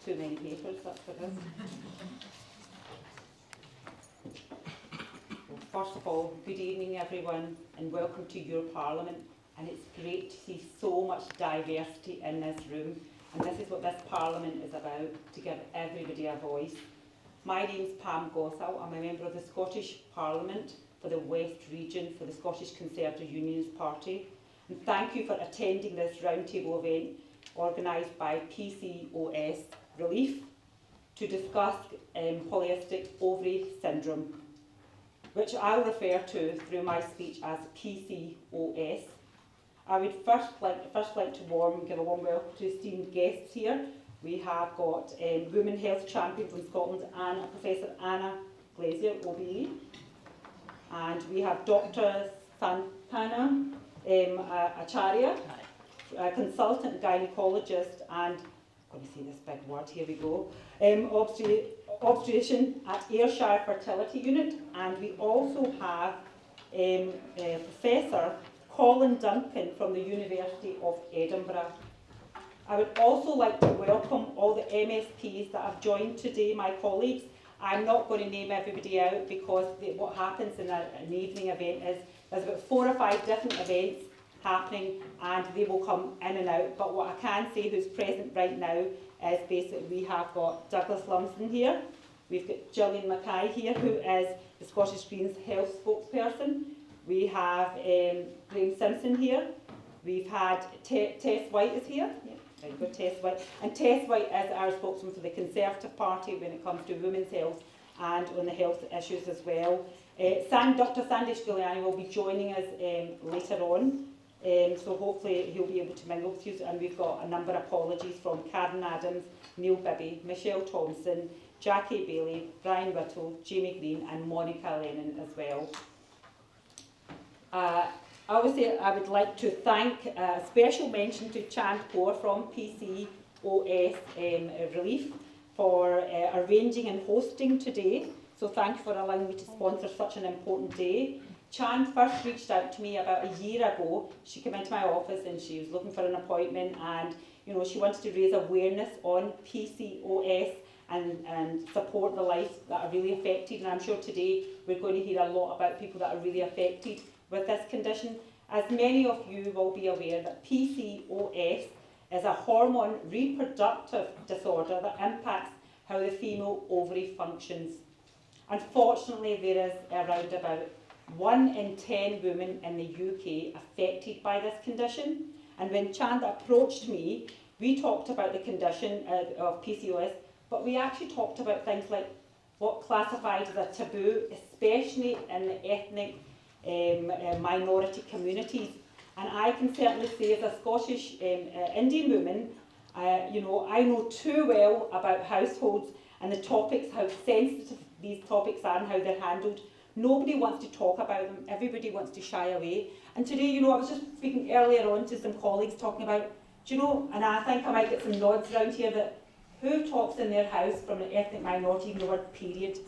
too many papers, that's what it is. Well, first of all, good evening everyone and welcome to your Parliament, and it's great to see so much diversity in this room, and this is what this Parliament is about, to give everybody a voice. My name's Pam Gossall. I'm a member of the Scottish Parliament for the West Region for the Scottish Conservative Unionist Party, and thank you for attending this roundtable event organised by PCOS Relief to discuss Polycystic Ovary Syndrome, which I'll refer to through my speech as PCOS. I would first like to give a warm welcome to esteemed guests here. We have got Women Health Champion from Scotland, Professor Anna Glazier, OBE, and we have Dr. Santana Acharya, a consultant gynaecologist and, I'm going to say this big word, here we go, obstetrician at Ayrshire Fertility Unit, and we also have Professor Colin Duncan from the University of Edinburgh. I would also like to welcome all the MSPs that have joined today, my colleagues. I'm not going to name everybody out because what happens in an evening event is there's about 4 or 5 different events happening and they will come in and out, but what I can say who's present right now is basically we have got Douglas Lumsden here, we've got Gillian Mackay here who is the Scottish Greens Health spokesperson, we have Graham Simpson here, we've had Tess White is here, yeah, very good, Tess White, and Tess White is our spokesman for the Conservative Party when it comes to women's health and on the health issues as well. Dr. Sandesh Giuliani will be joining us later on. So hopefully he'll be able to mingle with you, and we've got a number of apologies from Karen Adams, Neil Bibby, Michelle Thompson, Jackie Bailey, Brian Whittle, Jamie Green and Monica Lennon as well. Obviously I would like to thank a special mention to Chand Kaur from PCOS Relief for arranging and hosting today. So thank you for allowing me to sponsor such an important day. Chand first reached out to me about a year ago. She came into my office and she was looking for an appointment, and she wanted to raise awareness on PCOS and support the lives that are really affected. And I'm sure today we're going to hear a lot about people that are really affected with this condition. As many of you will be aware that PCOS is a hormone reproductive disorder that impacts how the female ovary functions. Unfortunately, there is around about 1 in 10 women in the UK affected by this condition, and when Chand approached me, we talked about the condition of PCOS, but we actually talked about things like what classified as a taboo, especially in the ethnic minority communities. And I can certainly say, as a Scottish Indian woman, I know too well about households and the topics, how sensitive these topics are and how they're handled. Nobody wants to talk about them, everybody wants to shy away. And today, I was just speaking earlier on to some colleagues talking about, and I think I might get some nods around here, that who talks in their house from an ethnic minority in the word period?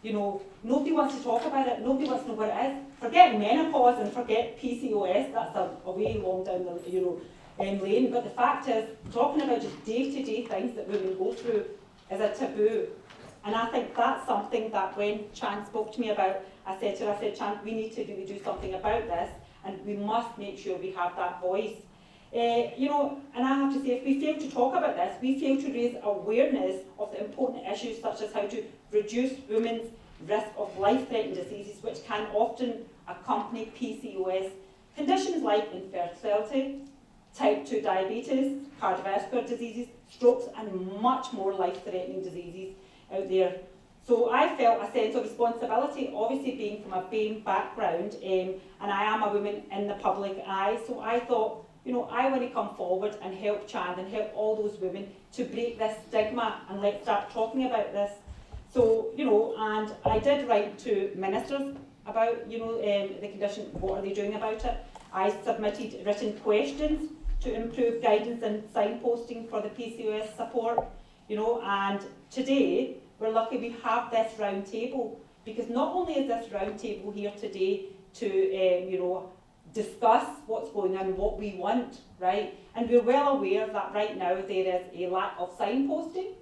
Nobody wants to talk about it, nobody wants to know what it is. Forget menopause and forget PCOS, that's a way long down the lane, but the fact is, talking about just day-to-day things that women go through is a taboo. And I think that's something that when Chand spoke to me about, I said to her, Chand, we need to really do something about this, and we must make sure we have that voice. And I have to say, if we fail to talk about this, we fail to raise awareness of the important issues such as how to reduce women's risk of life-threatening diseases which can often accompany PCOS. Conditions like infertility, type 2 diabetes, cardiovascular diseases, strokes and much more life-threatening diseases out there. So I felt a sense of responsibility, obviously being from a BAME background, and I am a woman in the public eye, so I thought, I want to come forward and help Chand and help all those women to break this stigma and let's start talking about this. So, and I did write to ministers about, the condition, what are they doing about it. I submitted written questions to improve guidance and signposting for the PCOS support, and today we're lucky we have this round table, because not only is this round table here today to, discuss what's going on, what we want, right? And we're well aware that right now there is a lack of signposting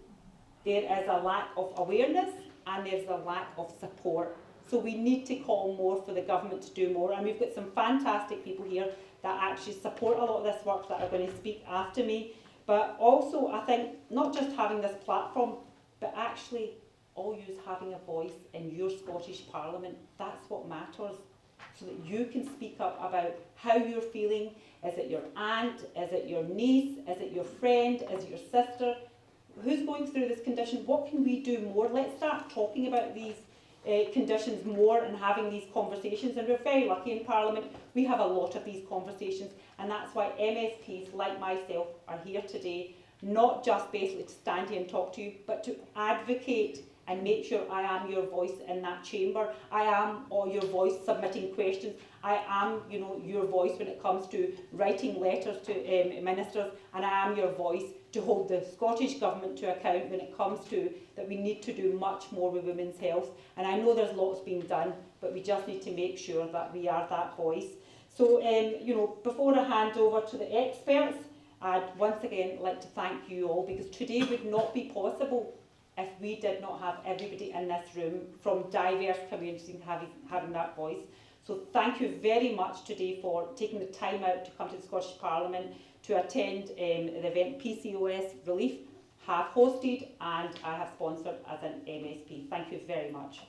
There is a lack of awareness and there's a lack of support. So we need to call more for the government to do more. And we've got some fantastic people here that actually support a lot of this work that are going to speak after me. But also, I think, not just having this platform, but actually all yous having a voice in your Scottish Parliament. That's what matters. So that you can speak up about how you're feeling. Is it your aunt? Is it your niece? Is it your friend? Is it your sister? Who's going through this condition? What can we do more? Let's start talking about these conditions more and having these conversations. And we're very lucky in Parliament. We have a lot of these conversations, and that's why MSPs like myself are here today, not just basically to stand here and talk to you, but to advocate and make sure I am your voice in that chamber. I am your voice submitting questions. I am, your voice when it comes to writing letters to ministers, and I am your voice to hold the Scottish Government to account when it comes to that we need to do much more with women's health. And I know there's lots being done, but we just need to make sure that we are that voice. So, before I hand over to the experts, I'd once again like to thank you all, because today would not be possible if we did not have everybody in this room from diverse communities having that voice. So thank you very much today for taking the time out to come to the Scottish Parliament to attend the event PCOS Relief have hosted and I have sponsored as an MSP. Thank you very much.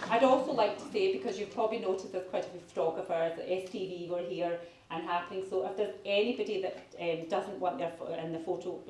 I'd also like to say, because you've probably noticed there's quite a few photographers, the STV were here and happening, so if there's anybody that doesn't want their in the photo,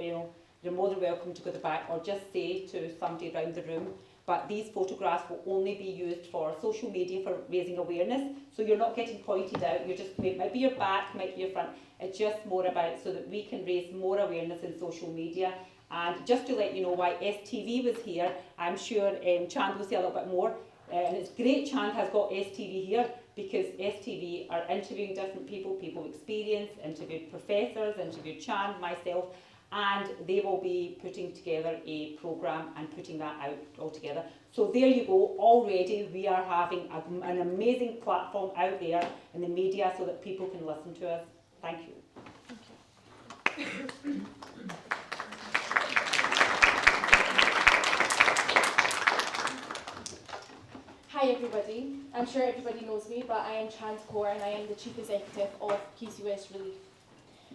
you're more than welcome to go to the back or just say to somebody around the room. But these photographs will only be used for social media for raising awareness, so you're not getting pointed out, you're just, it might be your back, might be your front, it's just more about so that we can raise more awareness in social media. And just to let you know why STV was here, I'm sure Chand will say a little bit more. And it's great Chand has got STV here, because STV are interviewing different people, people with experience, interviewed professors, interviewed Chand, myself, and they will be putting together a programme and putting that out all together. So there you go, already we are having an amazing platform out there in the media so that people can listen to us. Thank you. Thank you. Hi everybody, I'm sure everybody knows me, but I am Chand Kaur and I am the Chief Executive of PCOS Relief.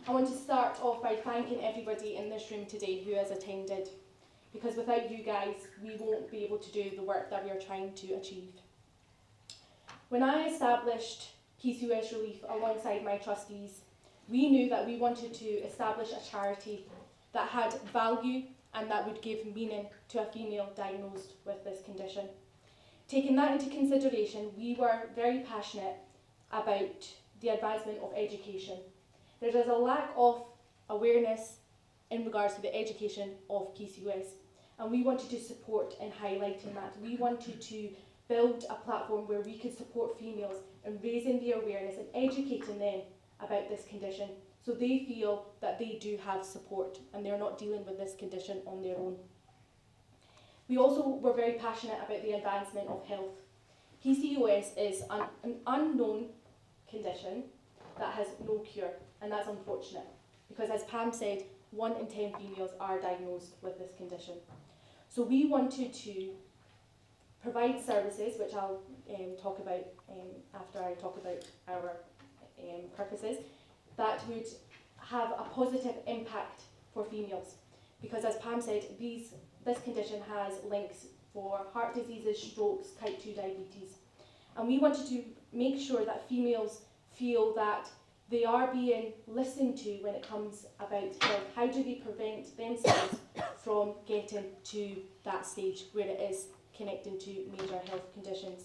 I want to start off by thanking everybody in this room today who has attended, because without you guys, we won't be able to do the work that we are trying to achieve. When I established PCOS Relief alongside my trustees, we knew that we wanted to establish a charity that had value and that would give meaning to a female diagnosed with this condition. Taking that into consideration, we were very passionate about the advancement of education. There is a lack of awareness in regards to the education of PCOS, and we wanted to support in highlighting that. We wanted to build a platform where we could support females in raising the awareness and educating them about this condition, so they feel that they do have support and they're not dealing with this condition on their own. We also were very passionate about the advancement of health. PCOS is an unknown condition that has no cure, and that's unfortunate, because as Pam said, 1 in 10 females are diagnosed with this condition. So we wanted to provide services, which I'll talk about after I talk about our purposes, that would have a positive impact for females, because as Pam said, this condition has links for heart diseases, strokes, type 2 diabetes. And we wanted to make sure that females feel that they are being listened to when it comes about health. How do they prevent themselves from getting to that stage where it is connecting to major health conditions?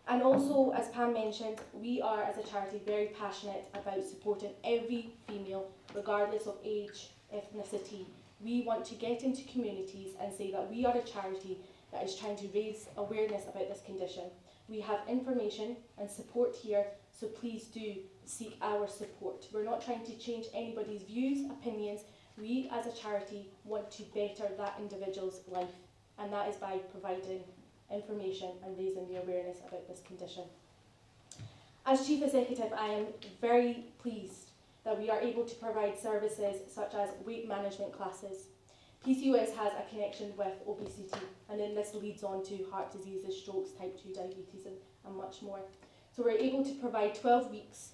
And also, as Pam mentioned, we are as a charity very passionate about supporting every female, regardless of age, ethnicity. We want to get into communities and say that we are a charity that is trying to raise awareness about this condition. We have information and support here, so please do seek our support. We're not trying to change anybody's views, opinions. We as a charity want to better that individual's life, and that is by providing information and raising the awareness about this condition. As Chief Executive, I am very pleased that we are able to provide services such as weight management classes. PCOS has a connection with obesity, and then this leads on to heart diseases, strokes, type 2 diabetes, and much more. So we're able to provide 12 weeks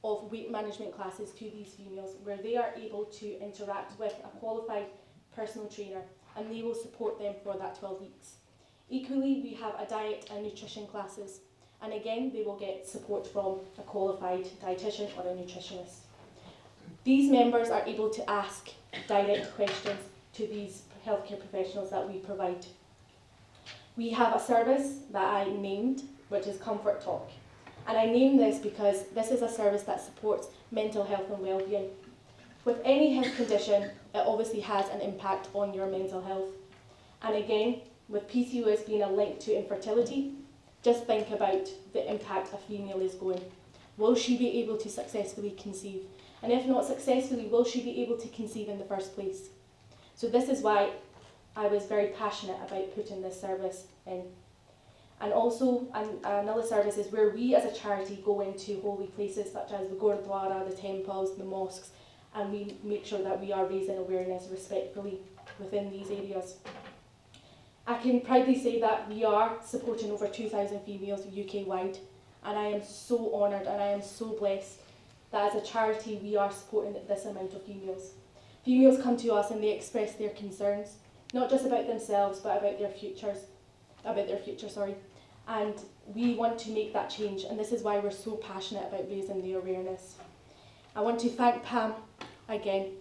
of weight management classes to these females where they are able to interact with a qualified personal trainer, and they will support them for that 12 weeks. Equally, we have a diet and nutrition classes, and again, they will get support from a qualified dietitian or a nutritionist. These members are able to ask direct questions to these healthcare professionals that we provide. We have a service that I named, which is Comfort Talk. And I named this because this is a service that supports mental health and well-being. With any health condition, it obviously has an impact on your mental health. And again, with PCOS being a link to infertility, just think about the impact a female is going. Will she be able to successfully conceive? And if not successfully, will she be able to conceive in the first place? So this is why I was very passionate about putting this service in. And also, another service is where we as a charity go into holy places such as the Gurdwara, the temples, the mosques, and we make sure that we are raising awareness respectfully within these areas. I can proudly say that we are supporting over 2,000 females UK-wide, and I am so honoured and I am so blessed that as a charity we are supporting this amount of females. Females come to us and they express their concerns, not just about themselves but about their future, and we want to make that change, and this is why we're so passionate about raising the awareness. I want to thank Pam again.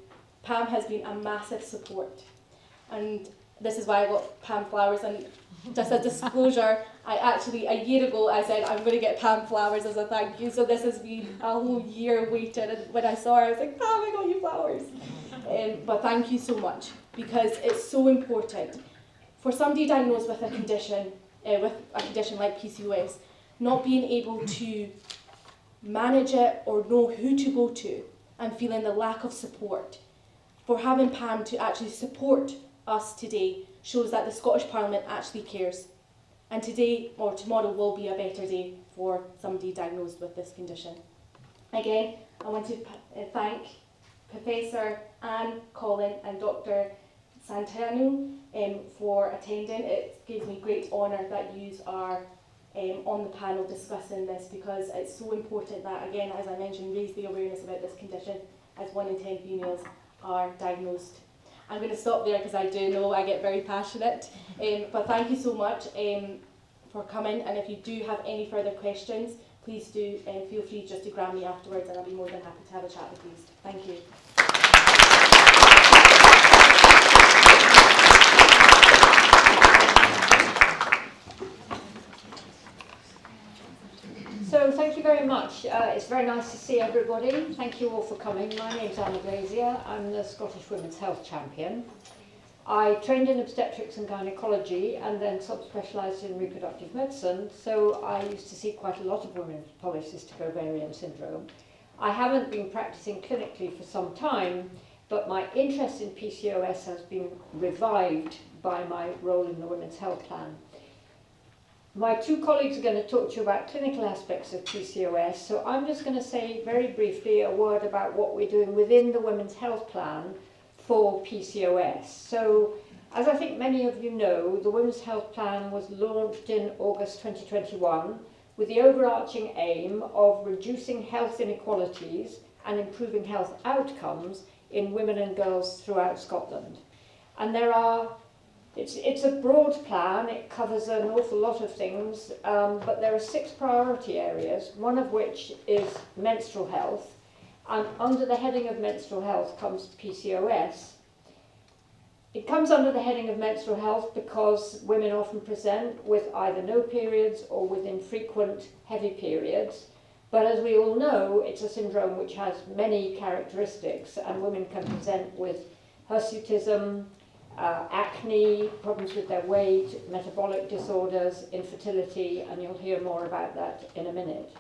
Pam has been a massive support, and this is why I got Pam flowers. And just a disclosure, a year ago I said I'm going to get Pam flowers as a thank you, so this has been a whole year waiting, and when I saw her I was like, Pam, I got you flowers. But thank you so much, because it's so important for somebody diagnosed with a condition like PCOS, not being able to manage it or know who to go to and feeling the lack of support. For having Pam to actually support us today shows that the Scottish Parliament actually cares. And today or tomorrow will be a better day for somebody diagnosed with this condition. Again, I want to thank Professor Anne, Colin and Dr. Santano for attending. It gives me great honour that you are on the panel discussing this, because it's so important that, again, as I mentioned, raise the awareness about this condition, as 1 in 10 females are diagnosed. I'm going to stop there because I do know I get very passionate, but thank you so much for coming, and if you do have any further questions, please do feel free just to grab me afterwards, and I'll be more than happy to have a chat with you. Thank you. So thank you very much. It's very nice to see everybody. Thank you all for coming. My name's Anna Glazier. I'm the Scottish Women's Health Champion. I trained in obstetrics and gynecology and then subspecialised in reproductive medicine, so I used to see quite a lot of women with polycystic ovarian syndrome. I haven't been practising clinically for some time, but my interest in PCOS has been revived by my role in the Women's Health Plan. My two colleagues are going to talk to you about clinical aspects of PCOS, so I'm just going to say very briefly a word about what we're doing within the Women's Health Plan for PCOS. So, as I think many of you know, the Women's Health Plan was launched in August 2021 with the overarching aim of reducing health inequalities and improving health outcomes in women and girls throughout Scotland. And it's a broad plan, it covers an awful lot of things, but there are 6 priority areas, one of which is menstrual health, and under the heading of menstrual health comes PCOS. It comes under the heading of menstrual health because women often present with either no periods or with infrequent heavy periods, but as we all know, it's a syndrome which has many characteristics, and women can present with hirsutism, acne, problems with their weight, metabolic disorders, infertility, and you'll hear more about that in a minute.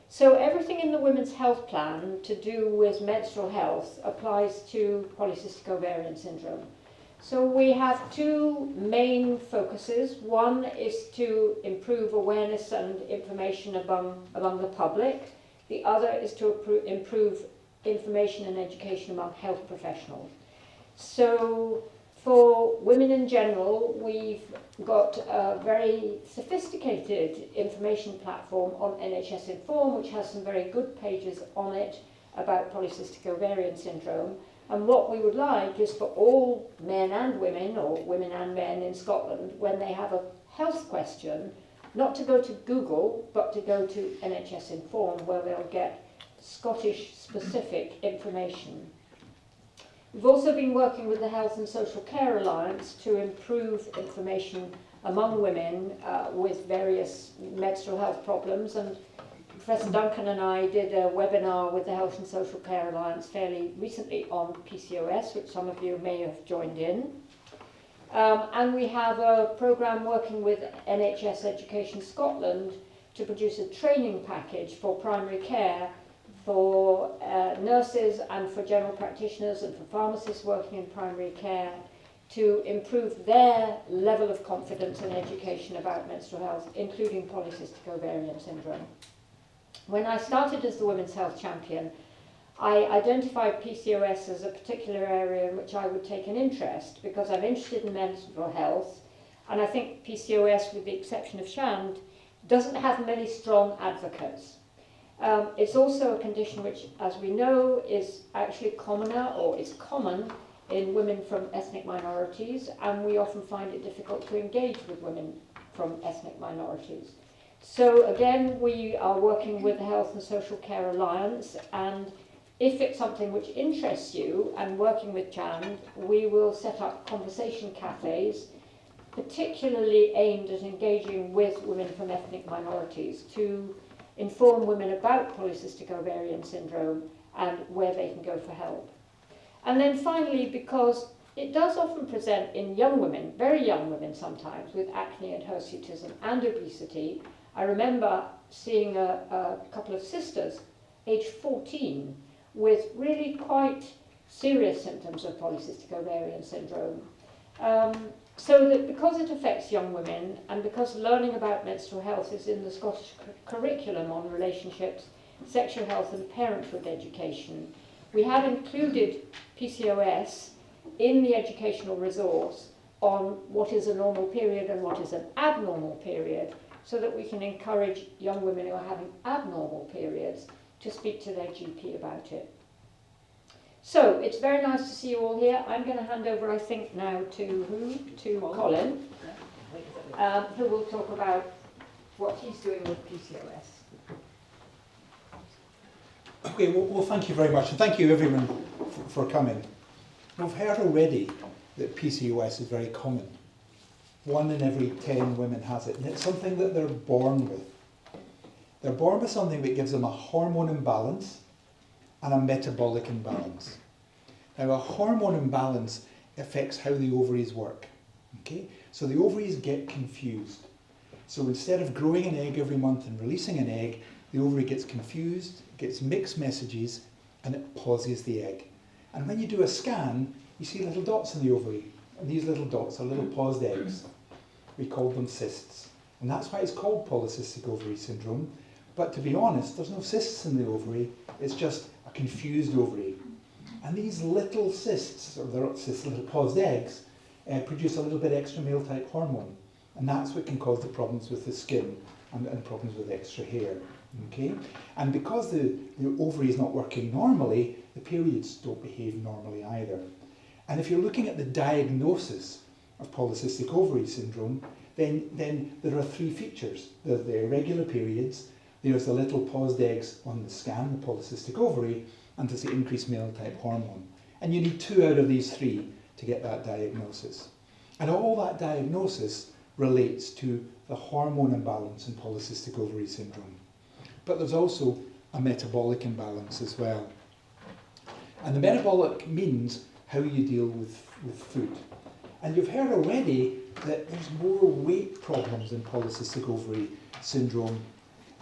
So everything in the Women's Health Plan to do with menstrual health applies to polycystic ovarian syndrome. So we have two main focuses. One is to improve awareness and information among the public. The other is to improve information and education among health professionals. So for women in general, we've got a very sophisticated information platform on NHS Inform, which has some very good pages on it about polycystic ovarian syndrome. And what we would like is for all men and women, or women and men in Scotland, when they have a health question, not to go to Google, but to go to NHS Inform, where they'll get Scottish-specific information. We've also been working with the Health and Social Care Alliance to improve information among women with various menstrual health problems, and Professor Duncan and I did a webinar with the Health and Social Care Alliance fairly recently on PCOS, which some of you may have joined in. And we have a programme working with NHS Education Scotland to produce a training package for primary care for nurses and for general practitioners and for pharmacists working in primary care to improve their level of confidence and education about menstrual health, including polycystic ovarian syndrome. When I started as the Women's Health Champion, I identified PCOS as a particular area in which I would take an interest because I'm interested in menstrual health, and I think PCOS, with the exception of Shand, doesn't have many strong advocates. It's also a condition which, as we know, is actually commoner, or is common, in women from ethnic minorities, and we often find it difficult to engage with women from ethnic minorities. So again, we are working with the Health and Social Care Alliance, and if it's something which interests you, and working with Chand, we will set up conversation cafes, particularly aimed at engaging with women from ethnic minorities to inform women about polycystic ovarian syndrome and where they can go for help. And then finally, because it does often present in young women, very young women sometimes, with acne and hirsutism and obesity. I remember seeing a couple of sisters, aged 14, with really quite serious symptoms of polycystic ovarian syndrome. So that because it affects young women, and because learning about menstrual health is in the Scottish curriculum on relationships, sexual health and parenthood education, we have included PCOS in the educational resource on what is a normal period and what is an abnormal period, so that we can encourage young women who are having abnormal periods to speak to their GP about it. So it's very nice to see you all here. I'm going to hand over, I think, now to Colin, who will talk about what he's doing with PCOS. Okay, well, thank you very much, and thank you everyone for coming. We've heard already that PCOS is very common. 1 in every 10 women has it, and it's something that they're born with. They're born with something that gives them a hormone imbalance and a metabolic imbalance. Now, a hormone imbalance affects how the ovaries work. Okay? So the ovaries get confused. So instead of growing an egg every month and releasing an egg, the ovary gets confused, gets mixed messages, and it pauses the egg. And when you do a scan, you see little dots in the ovary. And these little dots are little paused eggs. We call them cysts. And that's why it's called polycystic ovary syndrome. But to be honest, there's no cysts in the ovary, it's just a confused ovary. And these little cysts, or they're cysts, little paused eggs, produce a little bit extra male type hormone. And that's what can cause the problems with the skin and problems with extra hair. Okay? And because the ovary is not working normally, the periods don't behave normally either. And if you're looking at the diagnosis of polycystic ovary syndrome, then there are 3 features. There's the irregular periods, there's the little paused eggs on the scan, the polycystic ovary, and there's the increased male type hormone. And you need 2 out of these 3 to get that diagnosis. And all that diagnosis relates to the hormone imbalance in polycystic ovary syndrome. But there's also a metabolic imbalance as well. And the metabolic means how you deal with food. And you've heard already that there's more weight problems in polycystic ovary syndrome.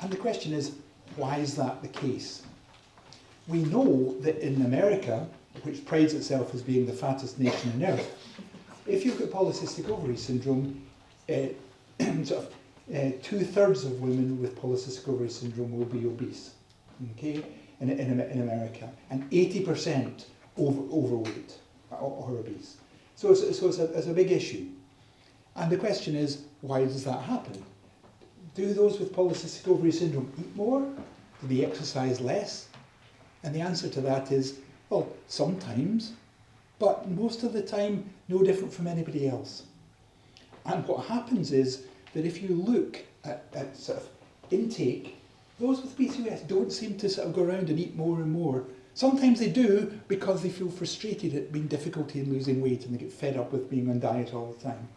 And the question is, why is that the case? We know that in America, which prides itself as being the fattest nation on earth, if you've got polycystic ovary syndrome, sort of 2/3 of women with polycystic ovary syndrome will be obese, okay, in America, and 80% overweight or obese. So it's a big issue. And the question is, why does that happen? Do those with polycystic ovary syndrome eat more? Do they exercise less? And the answer to that is, well, sometimes, but most of the time, no different from anybody else. And what happens is that if you look at sort of intake, those with PCOS don't seem to sort of go around and eat more and more. Sometimes they do because they feel frustrated at being difficulty in losing weight and they get fed up with being on diet all the time.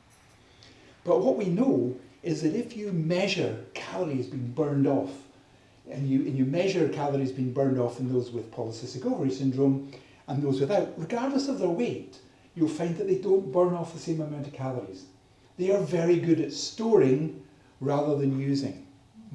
But what we know is that if you measure calories being burned off, and you measure calories being burned off in those with polycystic ovary syndrome and those without, regardless of their weight, you'll find that they don't burn off the same amount of calories. They are very good at storing rather than using,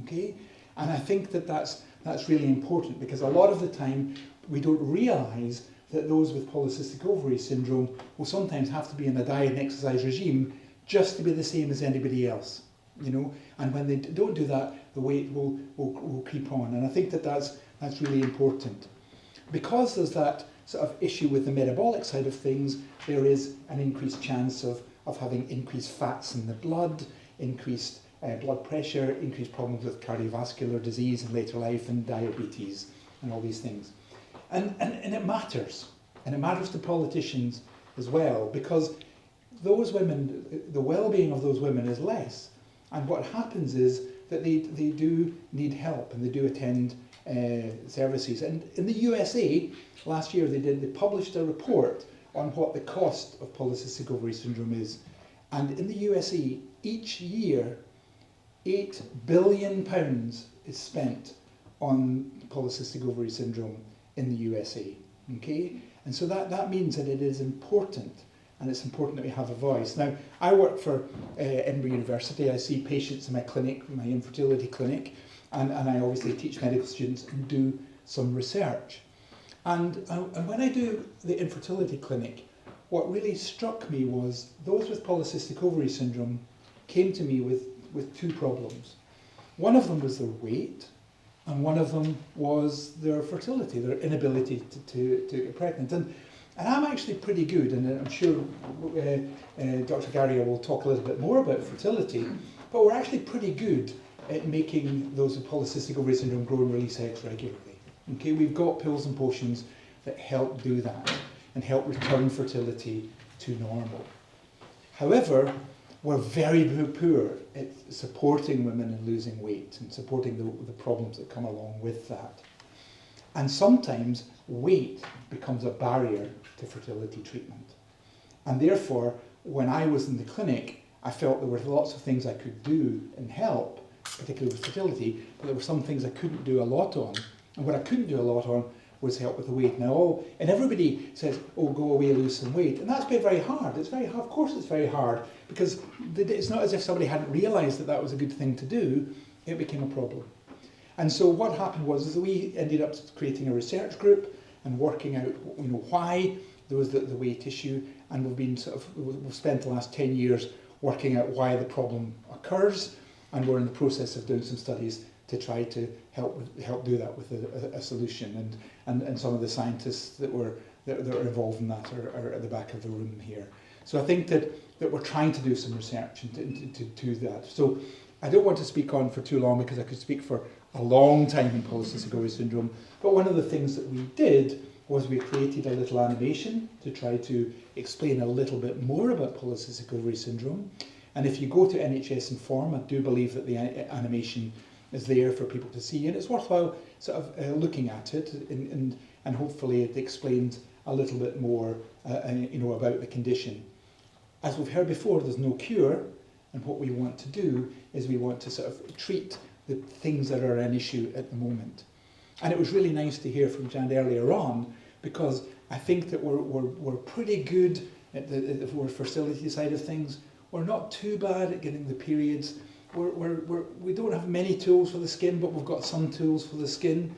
okay? And I think that that's really important, because a lot of the time we don't realise that those with polycystic ovary syndrome will sometimes have to be in a diet and exercise regime just to be the same as anybody else, you know. And when they don't do that, the weight will creep on. And I think that that's really important. Because there's that sort of issue with the metabolic side of things, there is an increased chance of having increased fats in the blood, increased blood pressure, increased problems with cardiovascular disease in later life, and diabetes, and all these things. And it matters. And it matters to politicians as well, because those women, the well-being of those women is less. And what happens is that they do need help, and they do attend services. And in the USA, last year they published a report on what the cost of polycystic ovary syndrome is. And in the USA, each year, £8 billion is spent on polycystic ovary syndrome in the USA, okay? And so that means that it is important, and it's important that we have a voice. Now, I work for Edinburgh University. I see patients in my clinic, my infertility clinic, and I obviously teach medical students and do some research. And when I do the infertility clinic, what really struck me was those with polycystic ovary syndrome came to me with two problems. One of them was their weight, and one of them was their fertility, their inability to get pregnant. And I'm actually pretty good, and I'm sure Dr. Garia will talk a little bit more about fertility, but we're actually pretty good at making those with polycystic ovary syndrome grow and release eggs regularly. Okay, we've got pills and potions that help do that and help return fertility to normal. However, we're very poor at supporting women in losing weight and supporting the problems that come along with that. And sometimes weight becomes a barrier to fertility treatment. And therefore, when I was in the clinic, I felt there were lots of things I could do and help, particularly with fertility, but there were some things I couldn't do a lot on. And what I couldn't do a lot on was help with the weight. Now, and everybody says, oh, go away, lose some weight. And that's been very hard. It's very hard. Of course it's very hard, because it's not as if somebody hadn't realised that that was a good thing to do. It became a problem. And so what happened was that we ended up creating a research group and working out, you know, why there was the weight issue. And we've spent the last 10 years working out why the problem occurs. And we're in the process of doing some studies to try to help do that with a solution. And some of the scientists that are involved in that are at the back of the room here. So I think that we're trying to do some research to do that. So I don't want to speak on for too long, because I could speak for a long time in polycystic ovary syndrome. But one of the things that we did was we created a little animation to try to explain a little bit more about polycystic ovary syndrome. And if you go to NHS Inform, I do believe that the animation is there for people to see, and it's worthwhile sort of looking at it, and hopefully it explains a little bit more, you know, about the condition. As we've heard before, there's no cure, and what we want to do is we want to sort of treat the things that are an issue at the moment. And it was really nice to hear from Jan earlier on, because I think that we're pretty good at the fertility side of things. We're not too bad at getting the periods. We don't have many tools for the skin, but we've got some tools for the skin.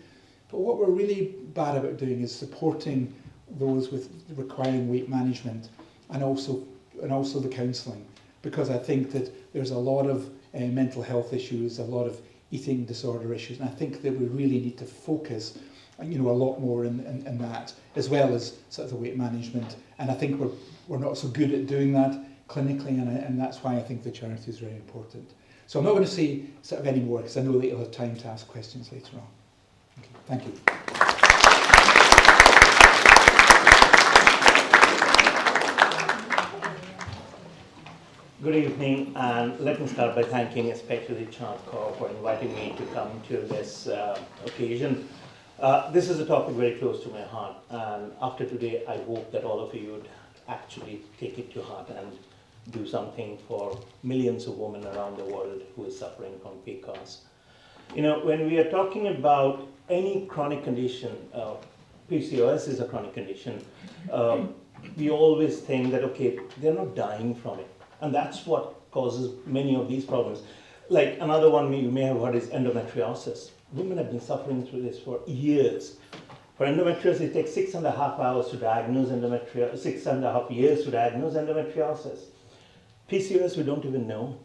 But what we're really bad about doing is supporting those with requiring weight management, and also and also the counselling, because I think that there's a lot of mental health issues, a lot of eating disorder issues, and I think that we really need to focus, a lot more in that, as well as sort of the weight management. And I think we're not so good at doing that clinically, and that's why I think the charity is very important. So I'm not going to say sort of any more, because I know that you'll have time to ask questions later on. Okay, thank you. Good evening, and let me start by thanking especially Chant Kaur for inviting me to come to this occasion. This is a topic very close to my heart, and after today I hope that all of you would actually take it to heart and do something for millions of women around the world who are suffering from PCOS. When we are talking about any chronic condition, PCOS is a chronic condition, we always think that, okay, they're not dying from it. And that's what causes many of these problems. Like another one you may have heard is endometriosis. Women have been suffering through this for years. For endometriosis, it takes 6.5 hours to diagnose endometriosis, 6.5 years to diagnose endometriosis. PCOS, we don't even know.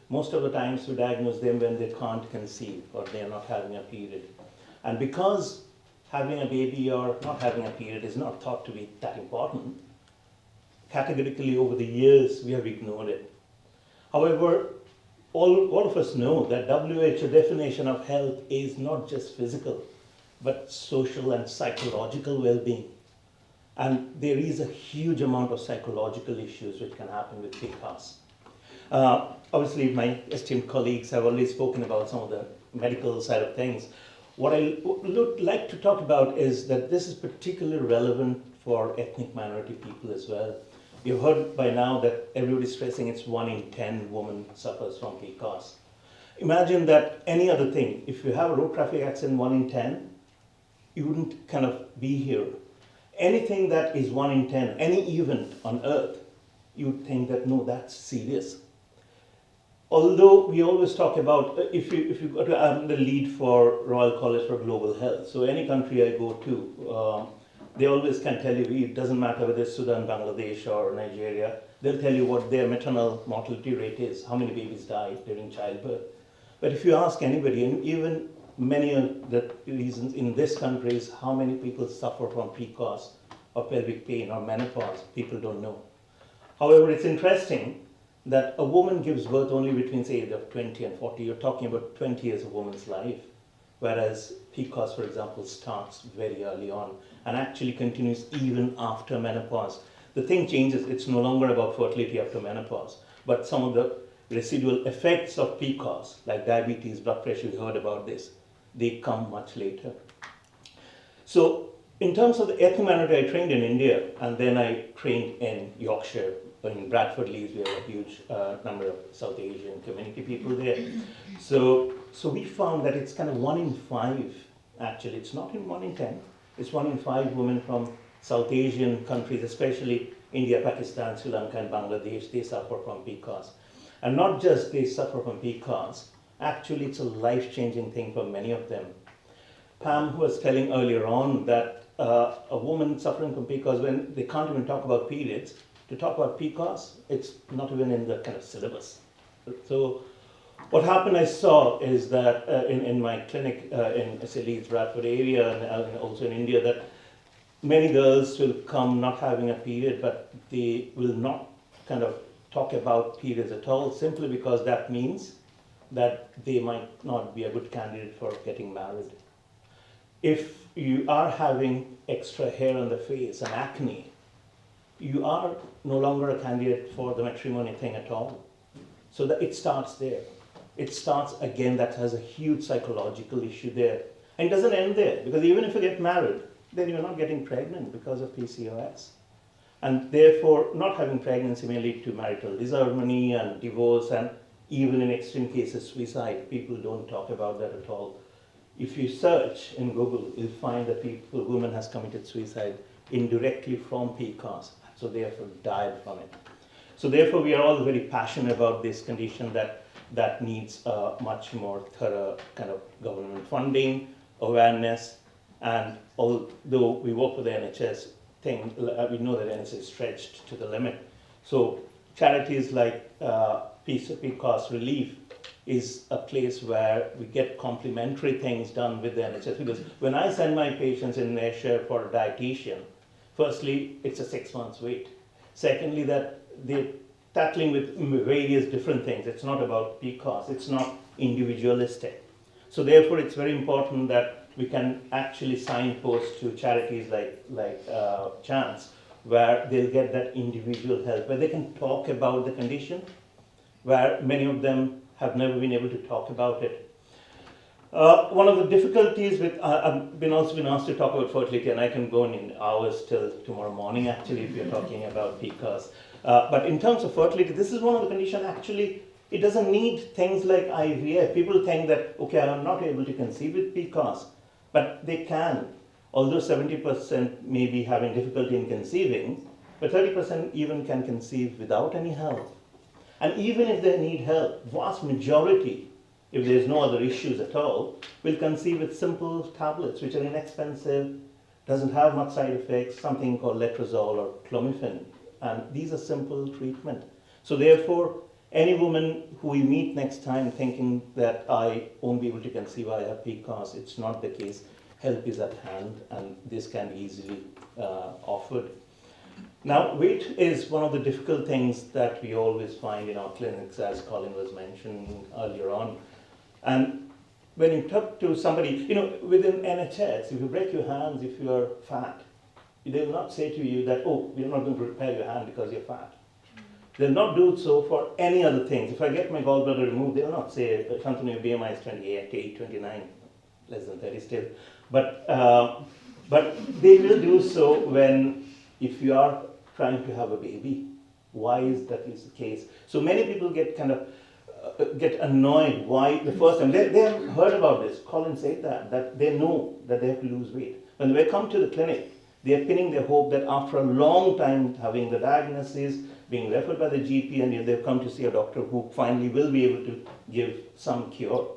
Most of the times we diagnose them when they can't conceive or they are not having a period. And because having a baby or not having a period is not thought to be that important, categorically over the years we have ignored it. However, all of us know that WHO definition of health is not just physical, but social and psychological well-being. And there is a huge amount of psychological issues which can happen with PCOS. Obviously, my esteemed colleagues have already spoken about some of the medical side of things. What I would like to talk about is that this is particularly relevant for ethnic minority people as well. You've heard by now that everybody's stressing it's 1 in 10 women suffers from PCOS. Imagine that any other thing, if you have a road traffic accident 1 in 10, you wouldn't kind of be here. Anything that is 1 in 10, any event on earth, you'd think that no, that's serious. Although we always talk about, if you go to, I'm the lead for Royal College for Global Health, so any country I go to, they always can tell you, it doesn't matter whether it's Sudan, Bangladesh or Nigeria, they'll tell you what their maternal mortality rate is, how many babies die during childbirth. But if you ask anybody, and even many of the reasons in this country is how many people suffer from PCOS or pelvic pain or menopause, people don't know. However, it's interesting that a woman gives birth only between, say, age of 20 and 40. You're talking about 20 years of a woman's life. Whereas PCOS, for example, starts very early on and actually continues even after menopause. The thing changes, it's no longer about fertility after menopause, but some of the residual effects of PCOS, like diabetes, blood pressure, you heard about this, they come much later. So in terms of the ethnic minority, I trained in India, and then I trained in Yorkshire. In Bradford, Leeds, we have a huge number of South Asian community people there. So we found that it's kind of 1 in 5, actually. It's not in 1 in 10. It's 1 in 5 women from South Asian countries, especially India, Pakistan, Sri Lanka, and Bangladesh, they suffer from PCOS. And not just they suffer from PCOS, actually it's a life-changing thing for many of them. Pam was telling earlier on that a woman suffering from PCOS, when they can't even talk about periods, to talk about PCOS, it's not even in the kind of syllabus. So what happened I saw is that in my clinic in Leeds, Bradford area, and also in India, that many girls will come not having a period, but they will not kind of talk about periods at all, simply because that means that they might not be a good candidate for getting married. If you are having extra hair on the face and acne, you are no longer a candidate for the matrimony thing at all. So that it starts there. It starts again, that has a huge psychological issue there. And it doesn't end there, because even if you get married, then you're not getting pregnant because of PCOS. And therefore, not having pregnancy may lead to marital disharmony and divorce, and even in extreme cases, suicide. People don't talk about that at all. If you search in Google, you'll find that women has committed suicide indirectly from PCOS. So therefore died from it. So therefore we are all very passionate about this condition that needs much more thorough kind of government funding, awareness, and although we work with the NHS thing, we know that NHS is stretched to the limit. So charities like PCOS Relief is a place where we get complementary things done with the NHS. Because when I send my patients in Ayrshire for a dietitian, firstly, it's a 6 months wait. Secondly, that they're tackling with various different things. It's not about PCOS, it's not individualistic. So therefore, it's very important that we can actually signpost to charities like Chance, where they'll get that individual help, where they can talk about the condition, where many of them have never been able to talk about it. One of the difficulties with, I've also been asked to talk about fertility, and I can go in hours till tomorrow morning actually if you're talking about PCOS. But in terms of fertility, this is one of the conditions actually, it doesn't need things like IVF. People think that, okay, I'm not able to conceive with PCOS, but they can. Although 70% may be having difficulty in conceiving, but 30% even can conceive without any help. And even if they need help, vast majority, if there's no other issues at all, will conceive with simple tablets, which are inexpensive, doesn't have much side effects, something called letrozole or clomiphene. And these are simple treatment. So therefore, any woman who we meet next time thinking that I won't be able to conceive, I have PCOS, it's not the case. Help is at hand, and this can be easily offered. Now, weight is one of the difficult things that we always find in our clinics, as Colin was mentioning earlier on. And when you talk to somebody, within NHS, if you break your hands, if you are fat, they will not say to you that, oh, we're not going to repair your hand because you're fat. They'll not do so for any other things. If I get my gallbladder removed, they'll not say, something your BMI is 28, 29, less than 30 still. But they will do so if you are trying to have a baby. Why is that is the case? So many people get kind of get annoyed. Why the first time they have heard about this? Colin said that they know that they have to lose weight. When they come to the clinic, they are pinning their hope that after a long time having the diagnosis, being referred by the GP, and they've come to see a doctor who finally will be able to give some cure.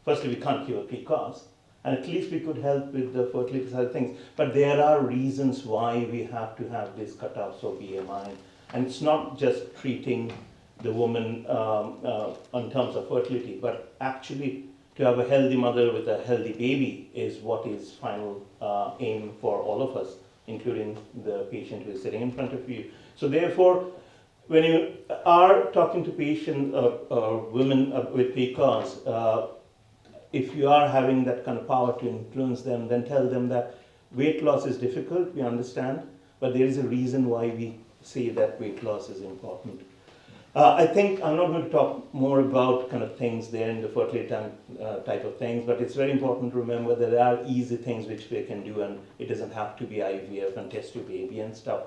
Firstly, we can't cure PCOS. And at least we could help with the fertility side of things. But there are reasons why we have to have these cutoffs of BMI. And it's not just treating the woman in terms of fertility, but actually to have a healthy mother with a healthy baby is what is final aim for all of us, including the patient who is sitting in front of you. So therefore, when you are talking to patients or women with PCOS, if you are having that kind of power to influence them, then tell them that weight loss is difficult, we understand, but there is a reason why we say that weight loss is important. I think I'm not going to talk more about kind of things there in the fertility type of things, but it's very important to remember that there are easy things which we can do, and it doesn't have to be IVF and test your baby and stuff.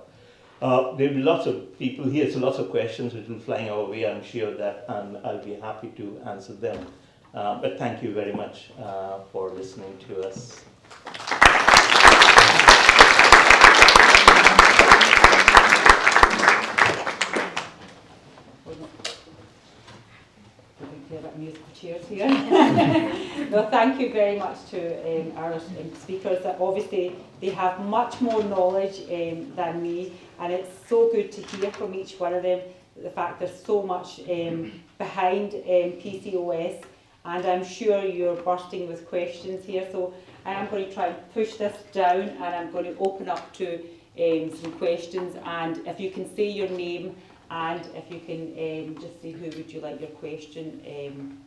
There will be lots of people here, so lots of questions which will be flying our way, I'm sure that, and I'll be happy to answer them. But thank you very much for listening to us. Musical chairs here. No, thank you very much to our speakers. Obviously, they have much more knowledge than me, and it's so good to hear from each one of them. The fact there's so much behind PCOS. And I'm sure you're bursting with questions here, so I am going to try and push this down, and I'm going to open up to some questions. And if you can say your name, and if you can just say who would you like your question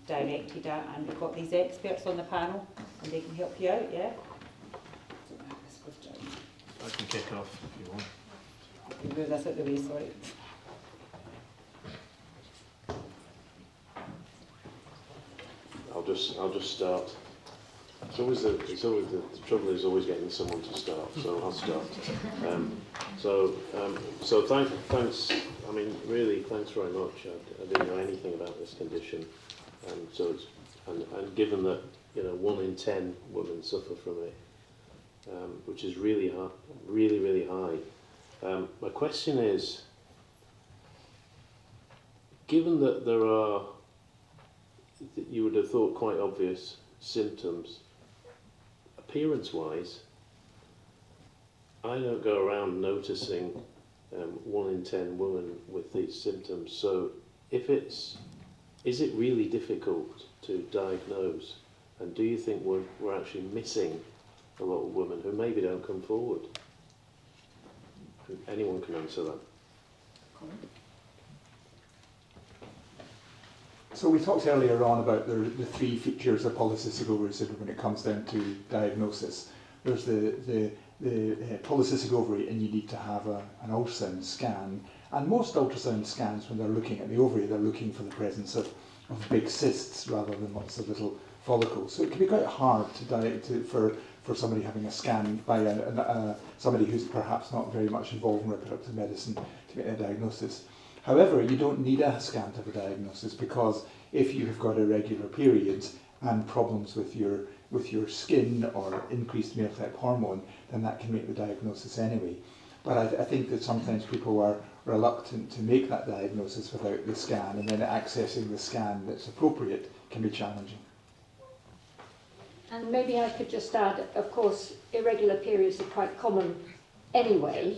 directed at, and we've got these experts on the panel, and they can help you out, yeah? I can kick off if you want. Move this out the way, sorry. I'll just start. The trouble is always getting someone to start, so I'll start. So thanks. I mean, really, thanks very much. I didn't know anything about this condition, and given that 1 in 10 women suffer from it, which is really high, really high. My question is, given that there are, you would have thought, quite obvious symptoms, appearance-wise, I don't go around noticing 1 in 10 women with these symptoms. So is it really difficult to diagnose? And do you think we're actually missing a lot of women who maybe don't come forward? Anyone can answer that. So we talked earlier on about the three features of polycystic ovary syndrome when it comes down to diagnosis. There's the polycystic ovary, and you need to have an ultrasound scan. And most ultrasound scans, when they're looking at the ovary, they're looking for the presence of big cysts rather than lots of little follicles. So it can be quite hard for somebody having a scan by somebody who's perhaps not very much involved in reproductive medicine to make a diagnosis. However, you don't need a scan to have a diagnosis, because if you have got irregular periods and problems with your skin or increased male type hormone, then that can make the diagnosis anyway. But I think that sometimes people are reluctant to make that diagnosis without the scan, and then accessing the scan that's appropriate can be challenging. And maybe I could just add, of course, irregular periods are quite common anyway,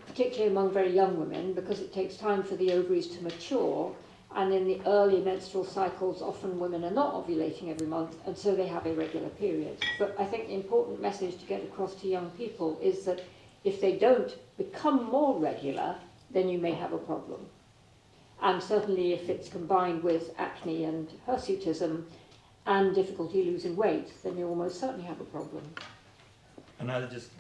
particularly among very young women, because it takes time for the ovaries to mature, and in the early menstrual cycles often women are not ovulating every month, and so they have irregular periods. But I think the important message to get across to young people is that if they don't become more regular, then you may have a problem. And certainly if it's combined with acne and hirsutism and difficulty losing weight, then you almost certainly have a problem. And I'll just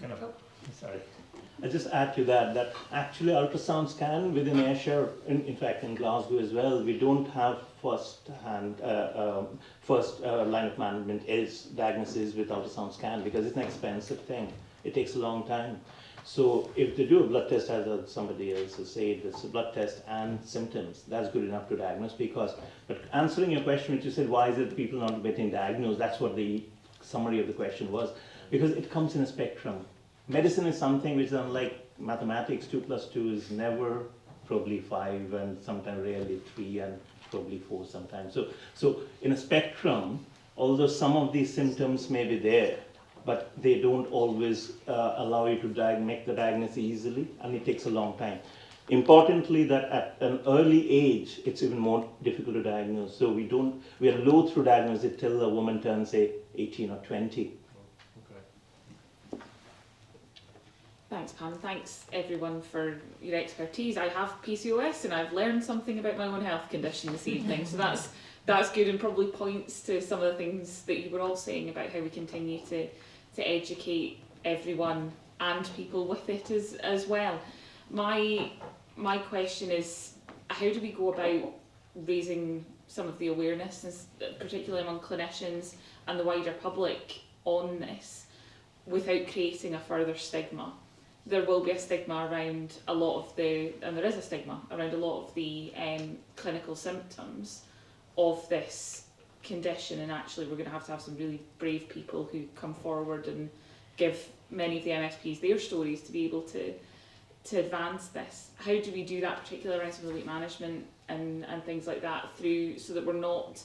I'll just add to that actually ultrasound scan within Ayrshire, in fact in Glasgow as well, we don't have first line of management is diagnosis with ultrasound scan, because it's an expensive thing. It takes a long time. So if they do a blood test, as somebody else has said, it's a blood test and symptoms, that's good enough to diagnose. But answering your question, which you said, why is it people not getting diagnosed? That's what the summary of the question was. Because it comes in a spectrum. Medicine is something which is unlike mathematics. 2 + 2 is never, probably 5, and sometimes rarely 3, and probably 4 sometimes. So in a spectrum, although some of these symptoms may be there, but they don't always allow you to make the diagnosis easily, and it takes a long time. Importantly, that at an early age, it's even more difficult to diagnose. So we are loath to diagnose it till a woman turns, say, 18 or 20. Thanks, Pam. Thanks, everyone, for your expertise. I have PCOS, and I've learned something about my own health condition this evening, so that's good, and probably points to some of the things that you were all saying about how we continue to educate everyone and people with it as well. My question is, how do we go about raising some of the awareness, particularly among clinicians and the wider public, on this without creating a further stigma? There will be a stigma around a lot of and there is a stigma around a lot of the clinical symptoms of this condition, and actually we're going to have some really brave people who come forward and give many of the MSPs their stories to be able to advance this. How do we do that, particularly around some of the weight management and things like that, so that we're not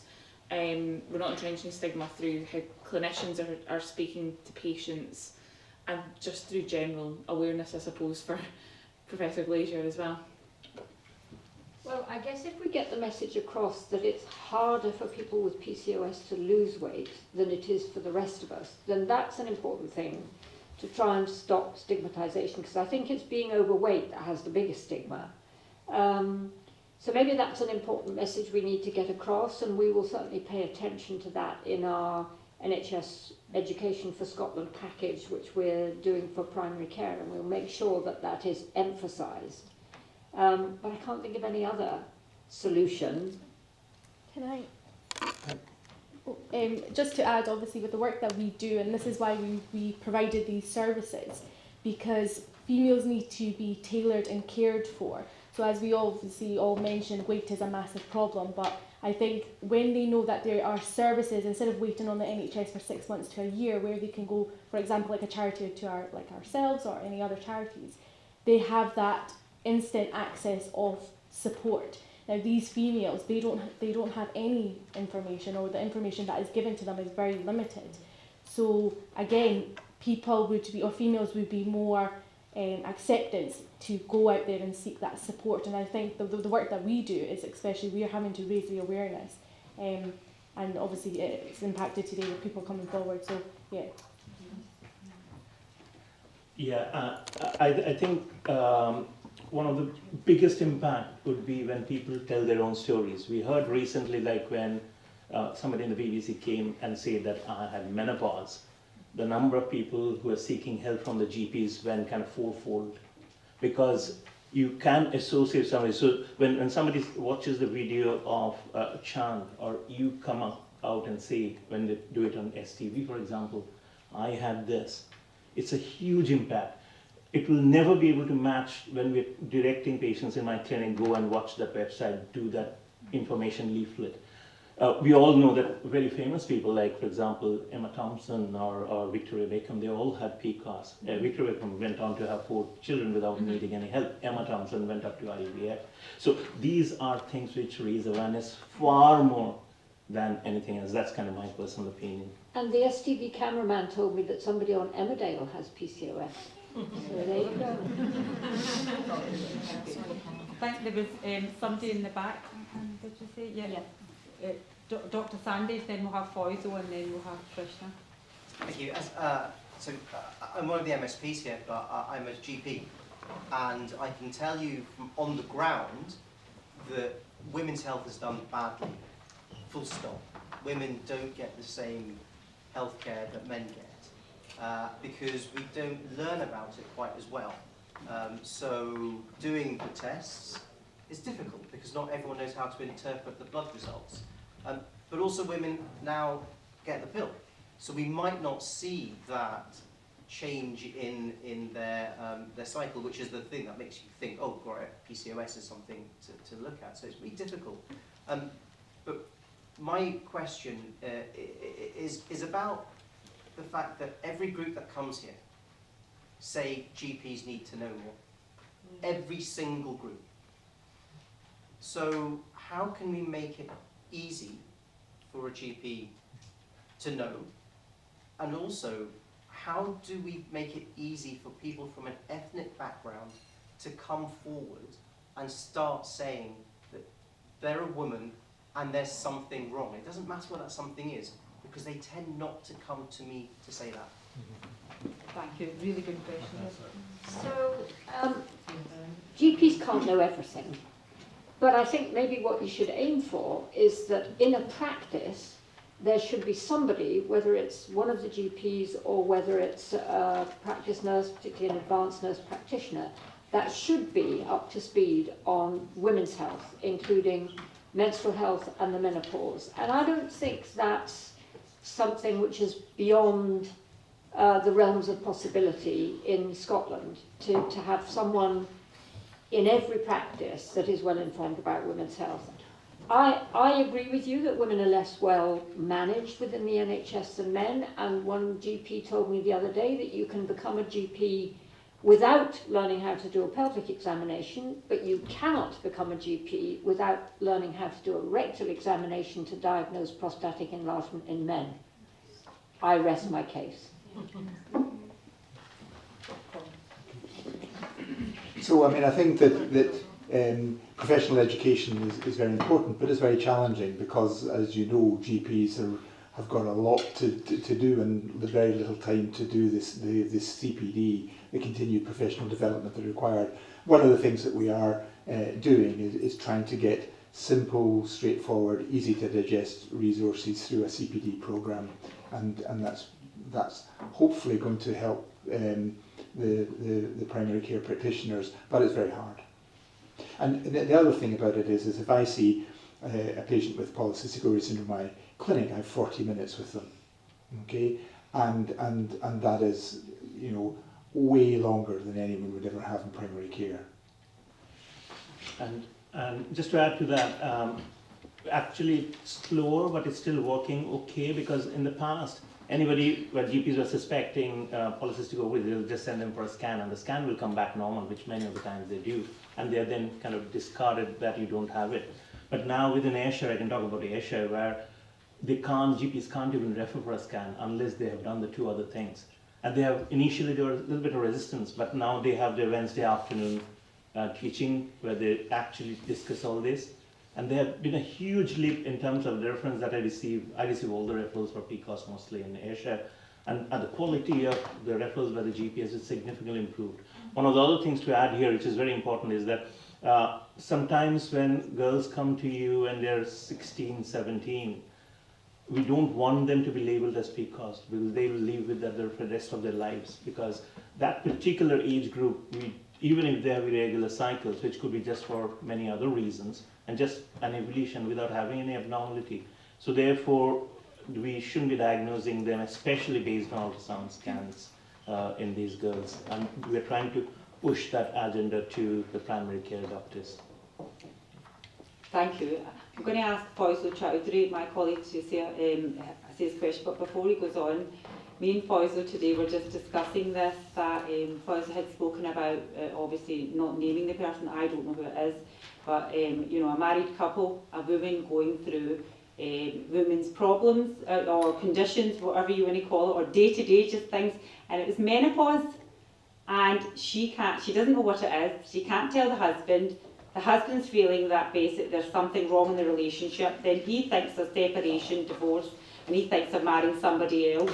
entrenching stigma through how clinicians are speaking to patients, and just through general awareness, I suppose, for Professor Glazier as well? Well, I guess if we get the message across that it's harder for people with PCOS to lose weight than it is for the rest of us, then that's an important thing to try and stop stigmatisation, because I think it's being overweight that has the biggest stigma. So maybe that's an important message we need to get across, and we will certainly pay attention to that in our NHS Education for Scotland package, which we're doing for primary care, and we'll make sure that that is emphasised. But I can't think of any other solution. Can I? Just to add, obviously, with the work that we do, and this is why we provided these services, because females need to be tailored and cared for. So as we obviously all mentioned, weight is a massive problem, but I think when they know that there are services, instead of waiting on the NHS for 6 months to a year, where they can go, for example, like a charity to like ourselves or any other charities, they have that instant access of support. Now these females, they don't have any information, or the information that is given to them is very limited. So again, females would be more acceptance to go out there and seek that support. And I think the work that we do is, especially, we are having to raise the awareness, and obviously it's impacted today with people coming forward. So yeah. Yeah, I think one of the biggest impact would be when people tell their own stories. We heard recently, like when somebody in the BBC came and said that I had menopause, the number of people who are seeking help from the GPs went kind of fourfold, because you can associate somebody. So when somebody watches the video of Chand, or you come out and say, when they do it on STV, for example, I had this, it's a huge impact. It will never be able to match when we're directing patients in my clinic, go and watch that website, do that information leaflet. We all know that very famous people, like, for example, Emma Thompson or Victoria Beckham, they all had PCOS. Victoria Beckham went on to have 4 children without needing any help. Emma Thompson went up to IVF. So these are things which raise awareness far more than anything else. That's kind of my personal opinion. And the STV cameraman told me that somebody on Emmerdale has PCOS. So there you go. I think there was somebody in the back. Did you say? Yeah. Dr. Sandesh, then we'll have Faisal, and then we'll have Krishna. Thank you. I'm one of the MSPs here, but I'm a GP, and I can tell you from on the ground that women's health is done badly. Full stop. Women don't get the same healthcare that men get because we don't learn about it quite as well. So doing the tests is difficult because not everyone knows how to interpret the blood results. But also women now get the pill. So we might not see that change in their cycle, which is the thing that makes you think, oh, right, PCOS is something to look at. So it's really difficult. But my question is about the fact that every group that comes here say GPs need to know more. Every single group. So how can we make it easy for a GP to know? And also, how do we make it easy for people from an ethnic background to come forward and start saying that they're a woman and there's something wrong? It doesn't matter what that something is, because they tend not to come to me to say that. Thank you. Really good question. So GPs can't know everything. But I think maybe what you should aim for is that in a practice, there should be somebody, whether it's one of the GPs or whether it's a practice nurse, particularly an advanced nurse practitioner, that should be up to speed on women's health, including menstrual health and the menopause. And I don't think that's something which is beyond the realms of possibility in Scotland, to have someone in every practice that is well informed about women's health. I agree with you that women are less well managed within the NHS than men, and one GP told me the other day that you can become a GP without learning how to do a pelvic examination, but you cannot become a GP without learning how to do a rectal examination to diagnose prostatic enlargement in men. I rest my case. So, I mean, I think that professional education is very important, but it's very challenging because, as you know, GPs have got a lot to do and very little time to do this CPD, the continued professional development that are required. One of the things that we are doing is trying to get simple, straightforward, easy to digest resources through a CPD programme, and that's hopefully going to help the primary care practitioners, but it's very hard. And the other thing about it is if I see a patient with Polycystic Ovary Syndrome in my clinic, I have 40 minutes with them, okay, and that is, you know, way longer than anyone would ever have in primary care. And just to add to that, actually slower, but it's still working okay, because in the past, anybody where GPs were suspecting polycystic ovary, they'll just send them for a scan, and the scan will come back normal, which many of the times they do, and they're then kind of discarded that you don't have it. But now within Ayrshire, I can talk about Ayrshire, where GPs can't even refer for a scan unless they have done the 2 other things. And they have, initially there was a little bit of resistance, but now they have their Wednesday afternoon teaching where they actually discuss all this. And there have been a huge leap in terms of the reference that I receive. I receive all the referrals for PCOS mostly in Asia. And the quality of the referrals by the GPs is significantly improved. One of the other things to add here, which is very important, is that sometimes when girls come to you and they're 16, 17, we don't want them to be labeled as PCOS because they will live with that for the rest of their lives. Because that particular age group, even if they have irregular cycles, which could be just for many other reasons, and just an evolution without having any abnormality. So therefore, we shouldn't be diagnosing them, especially based on ultrasound scans in these girls. And we're trying to push that agenda to the primary care doctors. Thank you. I'm going to ask Faisal Chowdhury, my colleague, to say his question, but before he goes on, me and Faisal today were just discussing this, that Faisal had spoken about obviously not naming the person. I don't know who it is, but you know, a married couple, a woman going through women's problems or conditions, whatever you want to call it, or day-to-day just things, and it was menopause, and she doesn't know what it is, she can't tell the husband's feeling that basically there's something wrong in the relationship, then he thinks of separation, divorce, and he thinks of marrying somebody else,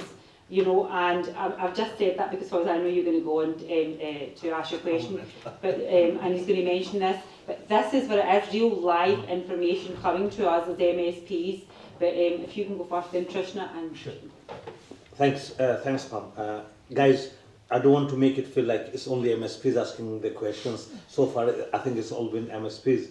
you know. And I've just said that because I know you're going to go on to ask your question, but and he's going to mention this, but this is what it is, real live information coming to us as MSPs. But if you can go first, then Trishna. And sure. Thanks, Pam. Guys, I don't want to make it feel like it's only MSPs asking the questions. So far, I think it's all been MSPs.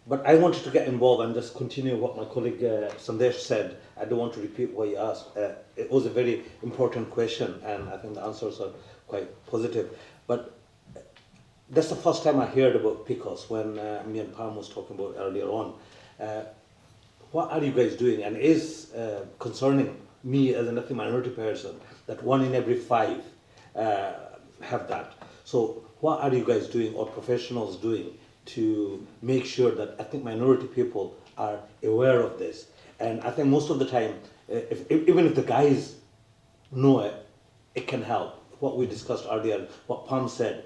But I wanted to get involved and just continue what my colleague Sandesh said. I don't want to repeat what he asked. It was a very important question, and I think the answers are quite positive. But that's the first time I heard about PCOS when me and Pam was talking about earlier on. What are you guys doing? And it is concerning me as an ethnic minority person that 1 in every 5 have that. So what are you guys doing, or professionals doing, to make sure that ethnic minority people are aware of this? And I think most of the time, even if the guys know it, it can help. What we discussed earlier, what Pam said,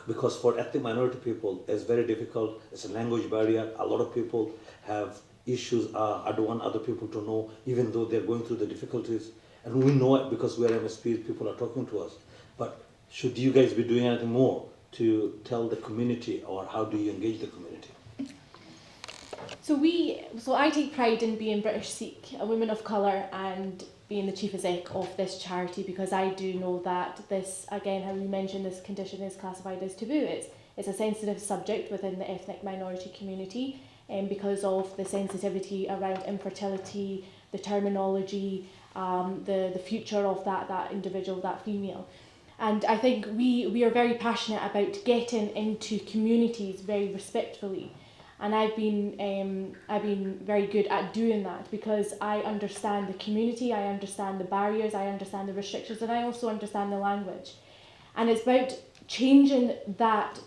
because for ethnic minority people, it's very difficult. It's a language barrier. A lot of people have issues. I don't want other people to know, even though they're going through the difficulties. And we know it because we're MSPs, people are talking to us. But should you guys be doing anything more to tell the community, or how do you engage the community? So I take pride in being British Sikh, a woman of colour, and being the chief exec of this charity, because I do know that this, again, how you mentioned, this condition is classified as taboo. It's a sensitive subject within the ethnic minority community, because of the sensitivity around infertility, the terminology, the future of that individual, that female. And I think we are very passionate about getting into communities very respectfully. And I've been very good at doing that, because I understand the community, I understand the barriers, I understand the restrictions, and I also understand the language. And it's about changing that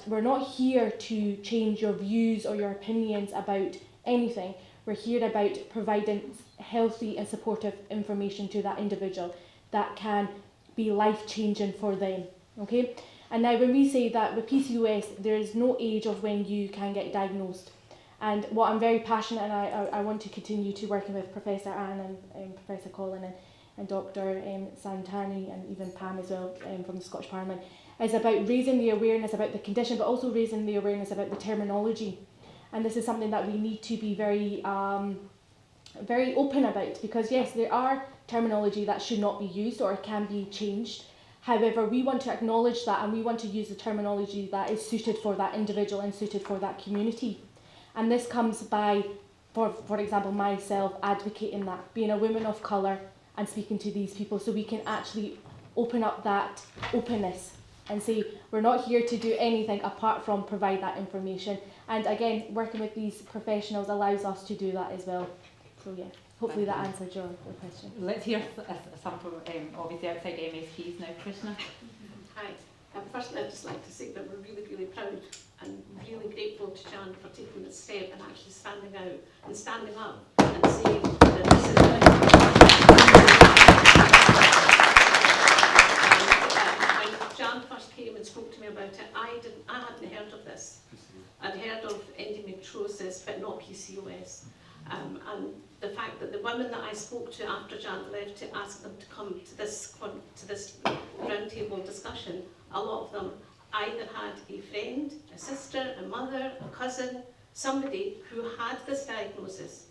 we're not here to change your views or your opinions about anything. We're here about providing healthy and supportive information to that individual that can be life-changing for them, okay? And now when we say that with PCOS, there is no age of when you can get diagnosed. And what I'm very passionate, and I want to continue to working with Professor Anne and Professor Colin and Dr. Santani, and even Pam as well from the Scottish Parliament, is about raising the awareness about the condition, but also raising the awareness about the terminology. And this is something that we need to be very open about, because yes, there are terminology that should not be used or can be changed. However, we want to acknowledge that, and we want to use the terminology that is suited for that individual and suited for that community. And this comes by, for example, myself advocating that, being a woman of colour and speaking to these people, so we can actually open up that openness and say we're not here to do anything apart from provide that information. And again, working with these professionals allows us to do that as well. So yeah, hopefully that answered your question. Let's hear some from obviously outside MSPs now. Krishna. Hi. Firstly, I'd just like to say that we're really, really proud and really grateful to Jan for taking this step and actually standing out and standing up and saying that this is endometriosis, but not PCOS. And the fact that the women that I spoke to after Jan left to ask them to come to this roundtable discussion, a lot of them either had a friend, a sister, a mother, a cousin, somebody who had this diagnosis,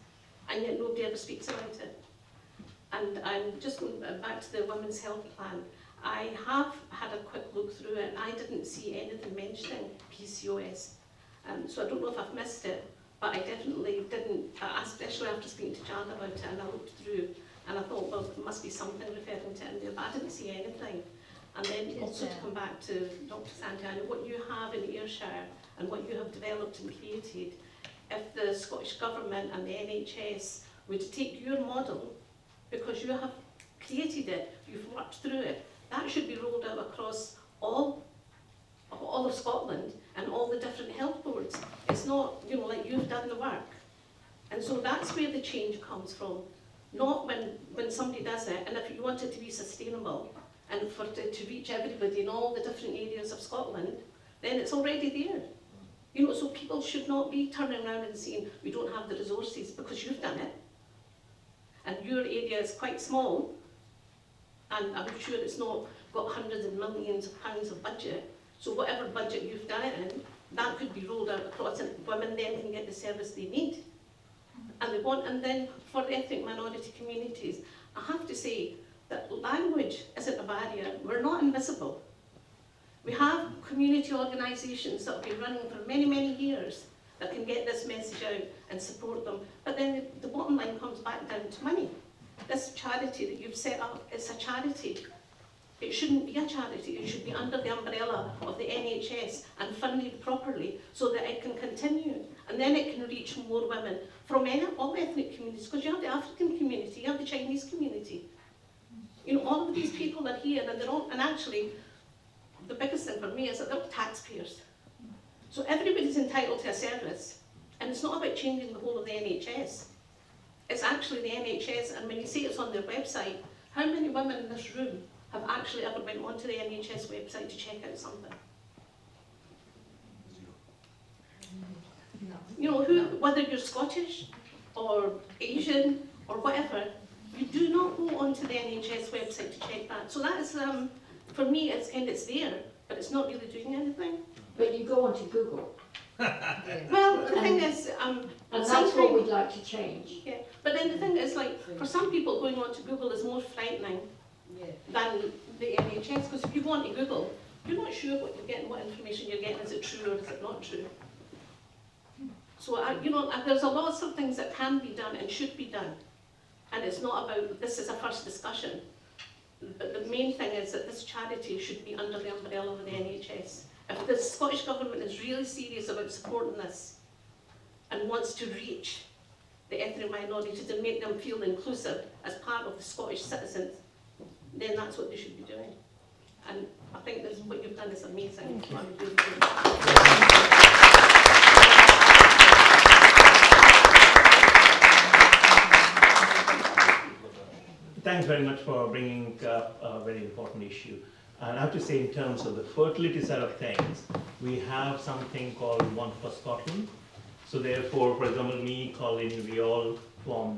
and yet nobody ever speaks about it. And I'm just going back to the Women's Health Plan. I have had a quick look through it, and I didn't see anything mentioning PCOS. So I don't know if I've missed it, but I definitely didn't, especially after speaking to Jan about it, and I looked through, and I thought, well, there must be something referring to it in there, but I didn't see anything. And then also to come back to Dr. Santana, what you have in Ayrshire and what you have developed and created, if the Scottish Government and the NHS would take your model, because you have created it, you've worked through it, that should be rolled out across all of Scotland and all the different health boards. It's not, you know, like you've done the work. And so that's where the change comes from. Not when somebody does it, and if you want it to be sustainable and for it to reach everybody in all the different areas of Scotland, then it's already there. You know, so people should not be turning around and saying, we don't have the resources, because you've done it. And your area is quite small, and I'm sure it's not got hundreds of millions of pounds of budget. So whatever budget you've done it in, that could be rolled out across, and women then can get the service they need. And they want, and then for the ethnic minority communities, I have to say that language isn't a barrier. We're not invisible. We have community organisations that have been running for many, many years that can get this message out and support them. But then the bottom line comes back down to money. This charity that you've set up, it's a charity. It shouldn't be a charity. It should be under the umbrella of the NHS and funded properly so that it can continue. And then it can reach more women from all ethnic communities, because you have the African community, you have the Chinese community. You know, all of these people are here, and they're all, and actually, the biggest thing for me is that they're taxpayers. So everybody's entitled to a service, and it's not about changing the whole of the NHS. It's actually the NHS, and when you say it's on their website, how many women in this room have actually ever went onto the NHS website to check out something? You know, whether you're Scottish or Asian or whatever, you do not go onto the NHS website to check that. So that is, for me, it's there, but it's not really doing anything. But you go onto Google. Well, the thing is, and that's what we'd like to change. Yeah, but then the thing is, like, for some people, going onto Google is more frightening than the NHS, because if you go onto Google, you're not sure what you're getting, what information you're getting. Is it true or is it not true? So, you know, there's a lots of things that can be done and should be done. And it's not about, this is a first discussion. But the main thing is that this charity should be under the umbrella of the NHS. If the Scottish Government is really serious about supporting this and wants to reach the ethnic minorities and make them feel inclusive as part of the Scottish citizens, then that's what they should be doing. And I think this, what you've done is amazing. I'm really Thanks very much for bringing up a very important issue. And I have to say, in terms of the fertility side of things, we have something called One for Scotland. So therefore, for example, me, Colin, we all form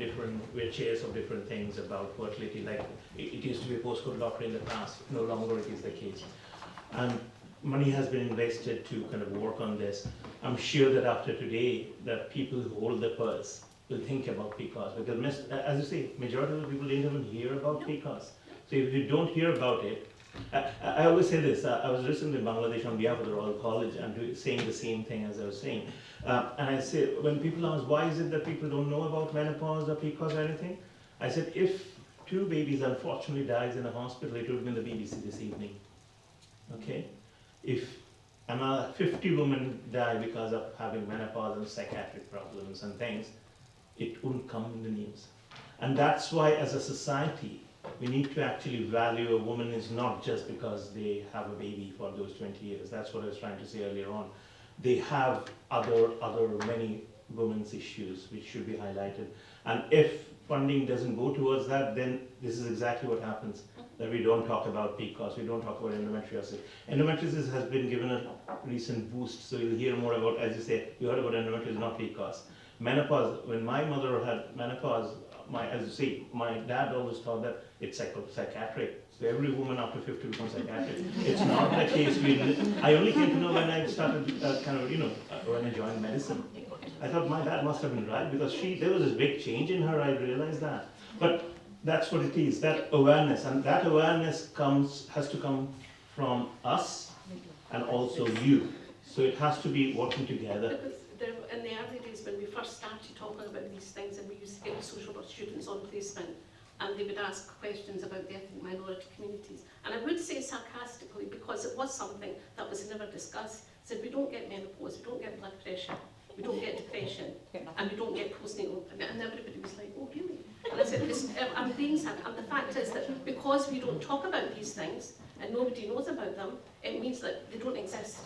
we're chairs of different things about fertility. Like it used to be a postcode lottery in the past, no longer it is the case. And money has been invested to kind of work on this. I'm sure that after today, that people who hold the purse will think about PCOS, because as you say, majority of the people didn't even hear about PCOS. So if you don't hear about it, I always say this, I was recently in Bangladesh on behalf of the Royal College and saying the same thing as I was saying. And I say, when people ask, why is it that people don't know about menopause or PCOS or anything? I said, if 2 babies unfortunately dies in a hospital, it would be in the BBC this evening. Okay? If another 50 women die because of having menopause and psychiatric problems and things, it wouldn't come in the news. And that's why, as a society, we need to actually value a woman is not just because they have a baby for those 20 years. That's what I was trying to say earlier on. They have other many women's issues which should be highlighted. And if funding doesn't go towards that, then this is exactly what happens. That we don't talk about PCOS, we don't talk about endometriosis. Endometriosis has been given a recent boost, so you'll hear more about, as you say, you heard about endometriosis, not PCOS. Menopause, when my mother had menopause, as you say, my dad always thought that it's psychiatric. So every woman after 50 becomes psychiatric. It's not the case. I only came to know when I started when I joined medicine. I thought my dad must have been right because there was this big change in her, I realized that. But that's what it is, that awareness, and that awareness has to come from us and also you. So it has to be working together. Because in the early days when we first started talking about these things, and we used to get the social work students on placement, and they would ask questions about the ethnic minority communities. And I would say sarcastically, because it was something that was never discussed, said we don't get menopause, we don't get blood pressure, we don't get depression, and we don't get postnatal. And everybody was like, oh really? And I said, I'm being sad. And the fact is that because we don't talk about these things, and nobody knows about them, it means that they don't exist.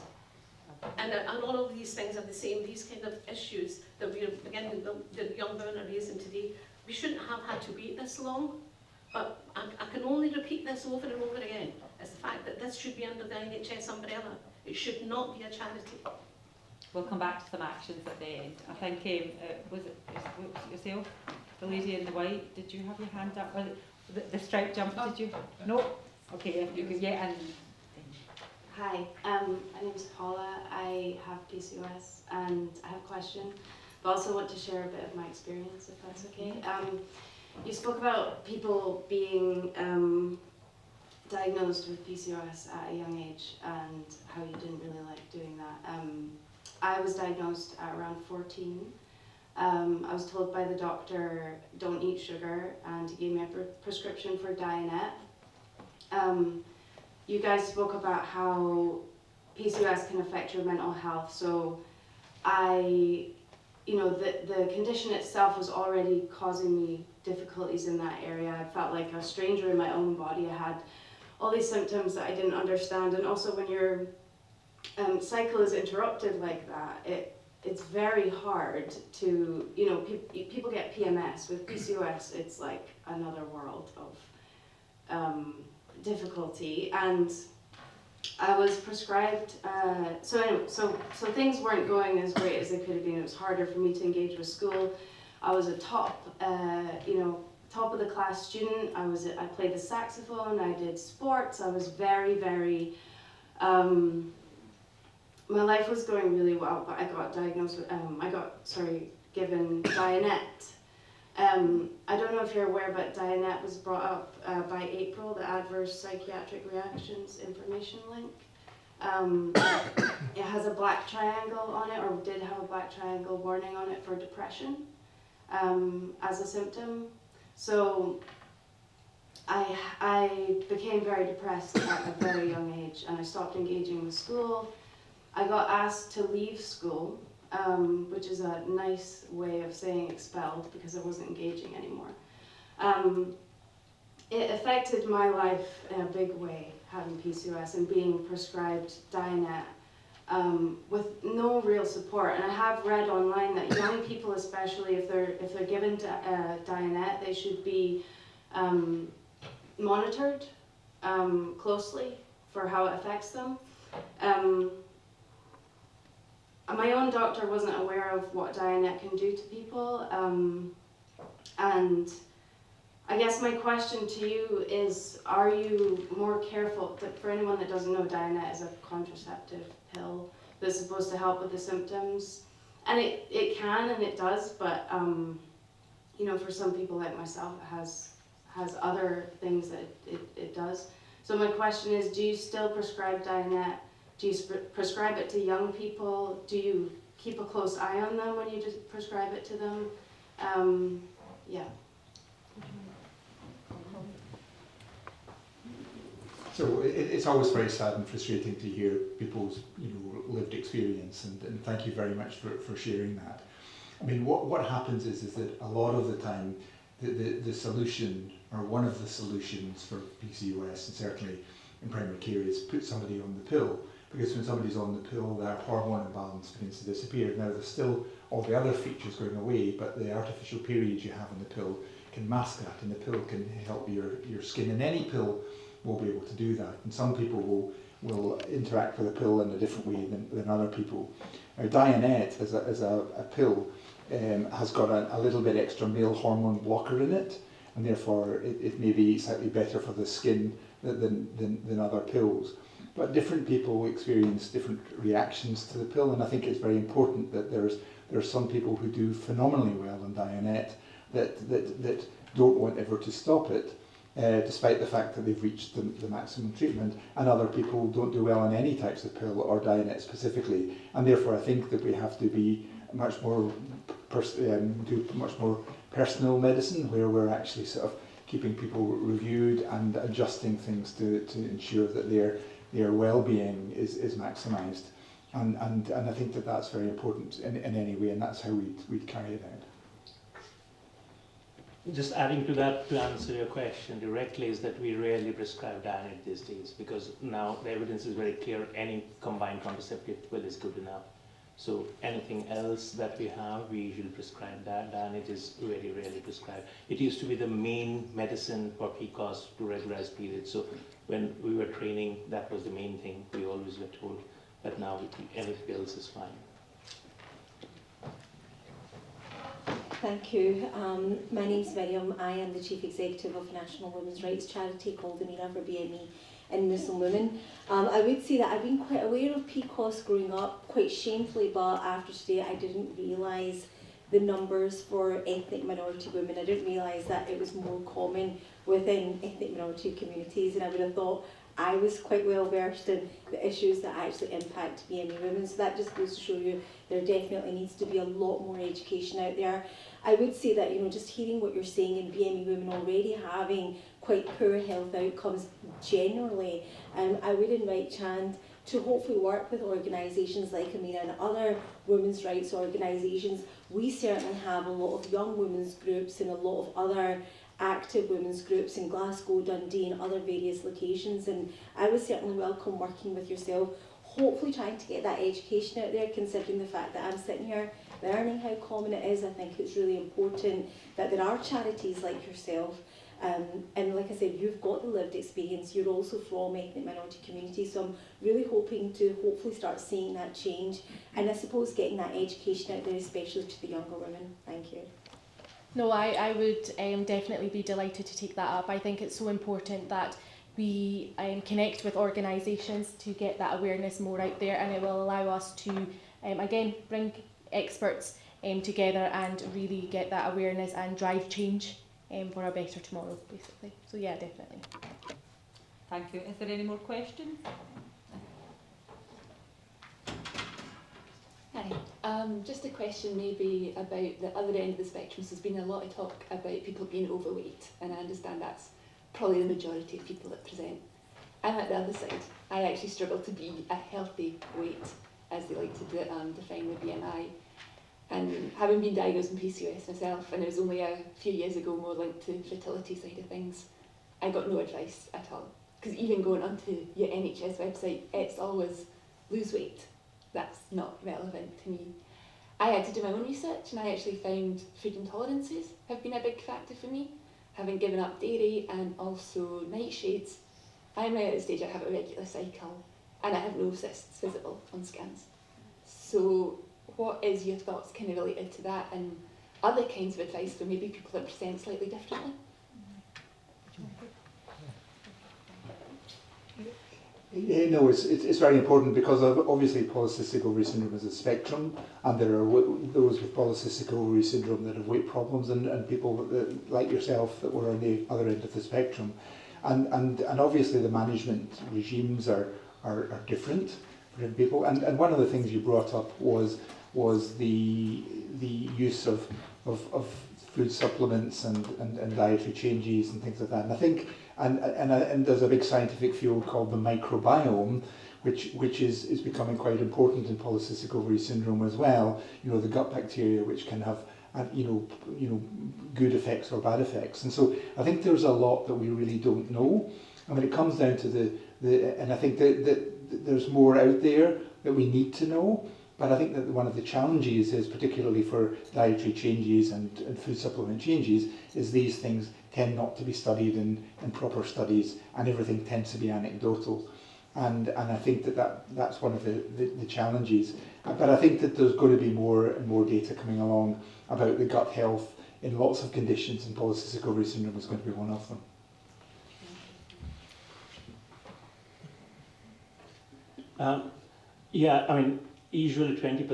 And all of these things are the same, these kind of issues that we're, again, the young women are raising today. We shouldn't have had to wait this long, but I can only repeat this over and over again. It's the fact that this should be under the NHS umbrella. It should not be a charity. We'll come back to some actions at the end. I think, was it yourself, the lady in the white? Did you have your hand up? The stripe jump, did you? No? Okay, you can get in. Hi, my name is Paula. I have PCOS and I have a question, but also want to share a bit of my experience, if that's okay. You spoke about people being diagnosed with PCOS at a young age and how you didn't really like doing that. I was diagnosed at around 14. I was told by the doctor, don't eat sugar, and he gave me a prescription for Dianet. You guys spoke about how PCOS can affect your mental health, so the condition itself was already causing me difficulties in that area. I felt like a stranger in my own body. I had all these symptoms that I didn't understand, and also when your cycle is interrupted like that, it's very hard to, people get PMS. With PCOS, it's like another world of difficulty, and I was prescribed, so things weren't going as great as they could have been. It was harder for me to engage with school. I was a top of the class student. I played the saxophone, I did sports, I was very, very, my life was going really well, but I got diagnosed with, given Dianet. I don't know if you're aware, but Dianet was brought up by April, the Adverse Psychiatric Reactions Information Link. It has a black triangle on it, or did have a black triangle warning on it for depression as a symptom. So I became very depressed at a very young age, and I stopped engaging with school. I got asked to leave school, which is a nice way of saying expelled, because I wasn't engaging anymore. It affected my life in a big way, having PCOS and being prescribed Dianet with no real support. And I have read online that young people, especially if they're given Dianet, they should be monitored closely for how it affects them. My own doctor wasn't aware of what Dianet can do to people, and I guess my question to you is, are you more careful, for anyone that doesn't know, Dianet is a contraceptive pill that's supposed to help with the symptoms, and it can and it does, but for some people like myself, it has other things that it does. So my question is, do you still prescribe Dianet? Do you prescribe it to young people? Do you keep a close eye on them when you just prescribe it to them? Yeah. So it's always very sad and frustrating to hear people's lived experience, and thank you very much for sharing that. I mean, what happens is that a lot of the time the solution, or one of the solutions for PCOS, and certainly in primary care, is put somebody on the pill. Because when somebody's on the pill, their hormone imbalance begins to disappear. Now, there's still all the other features going away, but the artificial periods you have on the pill can mask that, and the pill can help your skin, and any pill will be able to do that. And some people will interact with a pill in a different way than other people. Now, Dianet as a pill has got a little bit extra male hormone blocker in it, and therefore it may be slightly better for the skin than other pills. But different people experience different reactions to the pill, and I think it's very important that there's some people who do phenomenally well on Dianet that don't want ever to stop it, despite the fact that they've reached the maximum treatment, and other people don't do well on any types of pill or Dianet specifically, and therefore I think that we have to be much more do much more personal medicine, where we're actually sort of keeping people reviewed and adjusting things to ensure that their well-being is maximised, and I think that that's very important in any way, and that's how we'd carry it out. Just adding to that, to answer your question directly, is that we rarely prescribe Dianet these days, because now the evidence is very clear, any combined contraceptive pill is good enough. So anything else that we have, we usually prescribe that. Dianet is very rarely prescribed. It used to be the main medicine for PCOS to regularize periods. So when we were training, that was the main thing we always were told. But now anything else is fine. Thank you. My name's Miriam. I am the Chief Executive of a national women's rights charity called the Mira for BME and Muslim women. I would say that I've been quite aware of PCOS growing up, quite shamefully, but after today I didn't realise the numbers for ethnic minority women. I didn't realise that it was more common within ethnic minority communities, and I would have thought I was quite well versed in the issues that actually impact BME women. So that just goes to show you there definitely needs to be a lot more education out there. I would say that, just hearing what you're saying in BME women already having quite poor health outcomes generally, I would invite Chand to hopefully work with organisations like Amina and other women's rights organisations. We certainly have a lot of young women's groups and a lot of other active women's groups in Glasgow, Dundee and other various locations, and I would certainly welcome working with yourself, hopefully trying to get that education out there, considering the fact that I'm sitting here learning how common it is. I think it's really important that there are charities like yourself, and like I said, you've got the lived experience, you're also from ethnic minority communities, so I'm really hoping to hopefully start seeing that change, and I suppose getting that education out there, especially to the younger women. Thank you. No, I would definitely be delighted to take that up. I think it's so important that we connect with organisations to get that awareness more out there, and it will allow us to, again, bring experts together and really get that awareness and drive change for a better tomorrow, basically. So yeah, definitely. Thank you. Is there any more questions? Hi. Just a question maybe about the other end of the spectrum. So there's been a lot of talk about people being overweight, and I understand that's probably the majority of people that present. I'm at the other side. I actually struggle to be a healthy weight, as they like to define the BMI. And having been diagnosed with PCOS myself, and it was only a few years ago more linked to fertility side of things, I got no advice at all. Because even going onto your NHS website, it's always lose weight. That's not relevant to me. I had to do my own research, and I actually found food intolerances have been a big factor for me. Having given up dairy and also nightshades, I'm now at the stage I have a regular cycle and I have no cysts visible on scans. So what is your thoughts kind of related to that and other kinds of advice for maybe people that present slightly differently? Yeah, no, it's very important, because obviously polycystic ovary syndrome is a spectrum, and there are those with polycystic ovary syndrome that have weight problems, and people like yourself that were on the other end of the spectrum, and obviously the management regimes are different for people, and one of the things you brought up was the use of food supplements and dietary changes and things like that, and I think. And there's a big scientific field called the microbiome, which is becoming quite important in polycystic ovary syndrome as well. The gut bacteria, which can have good effects or bad effects. And so I think there's a lot that we really don't know. And when it comes down to and I think that there's more out there that we need to know. But I think that one of the challenges is, particularly for dietary changes and food supplement changes, is these things tend not to be studied in proper studies, and everything tends to be anecdotal. And I think that's one of the challenges. But I think that there's going to be more and more data coming along about the gut health in lots of conditions, and polycystic ovary syndrome is going to be one of them. Yeah, I mean, usually 20%,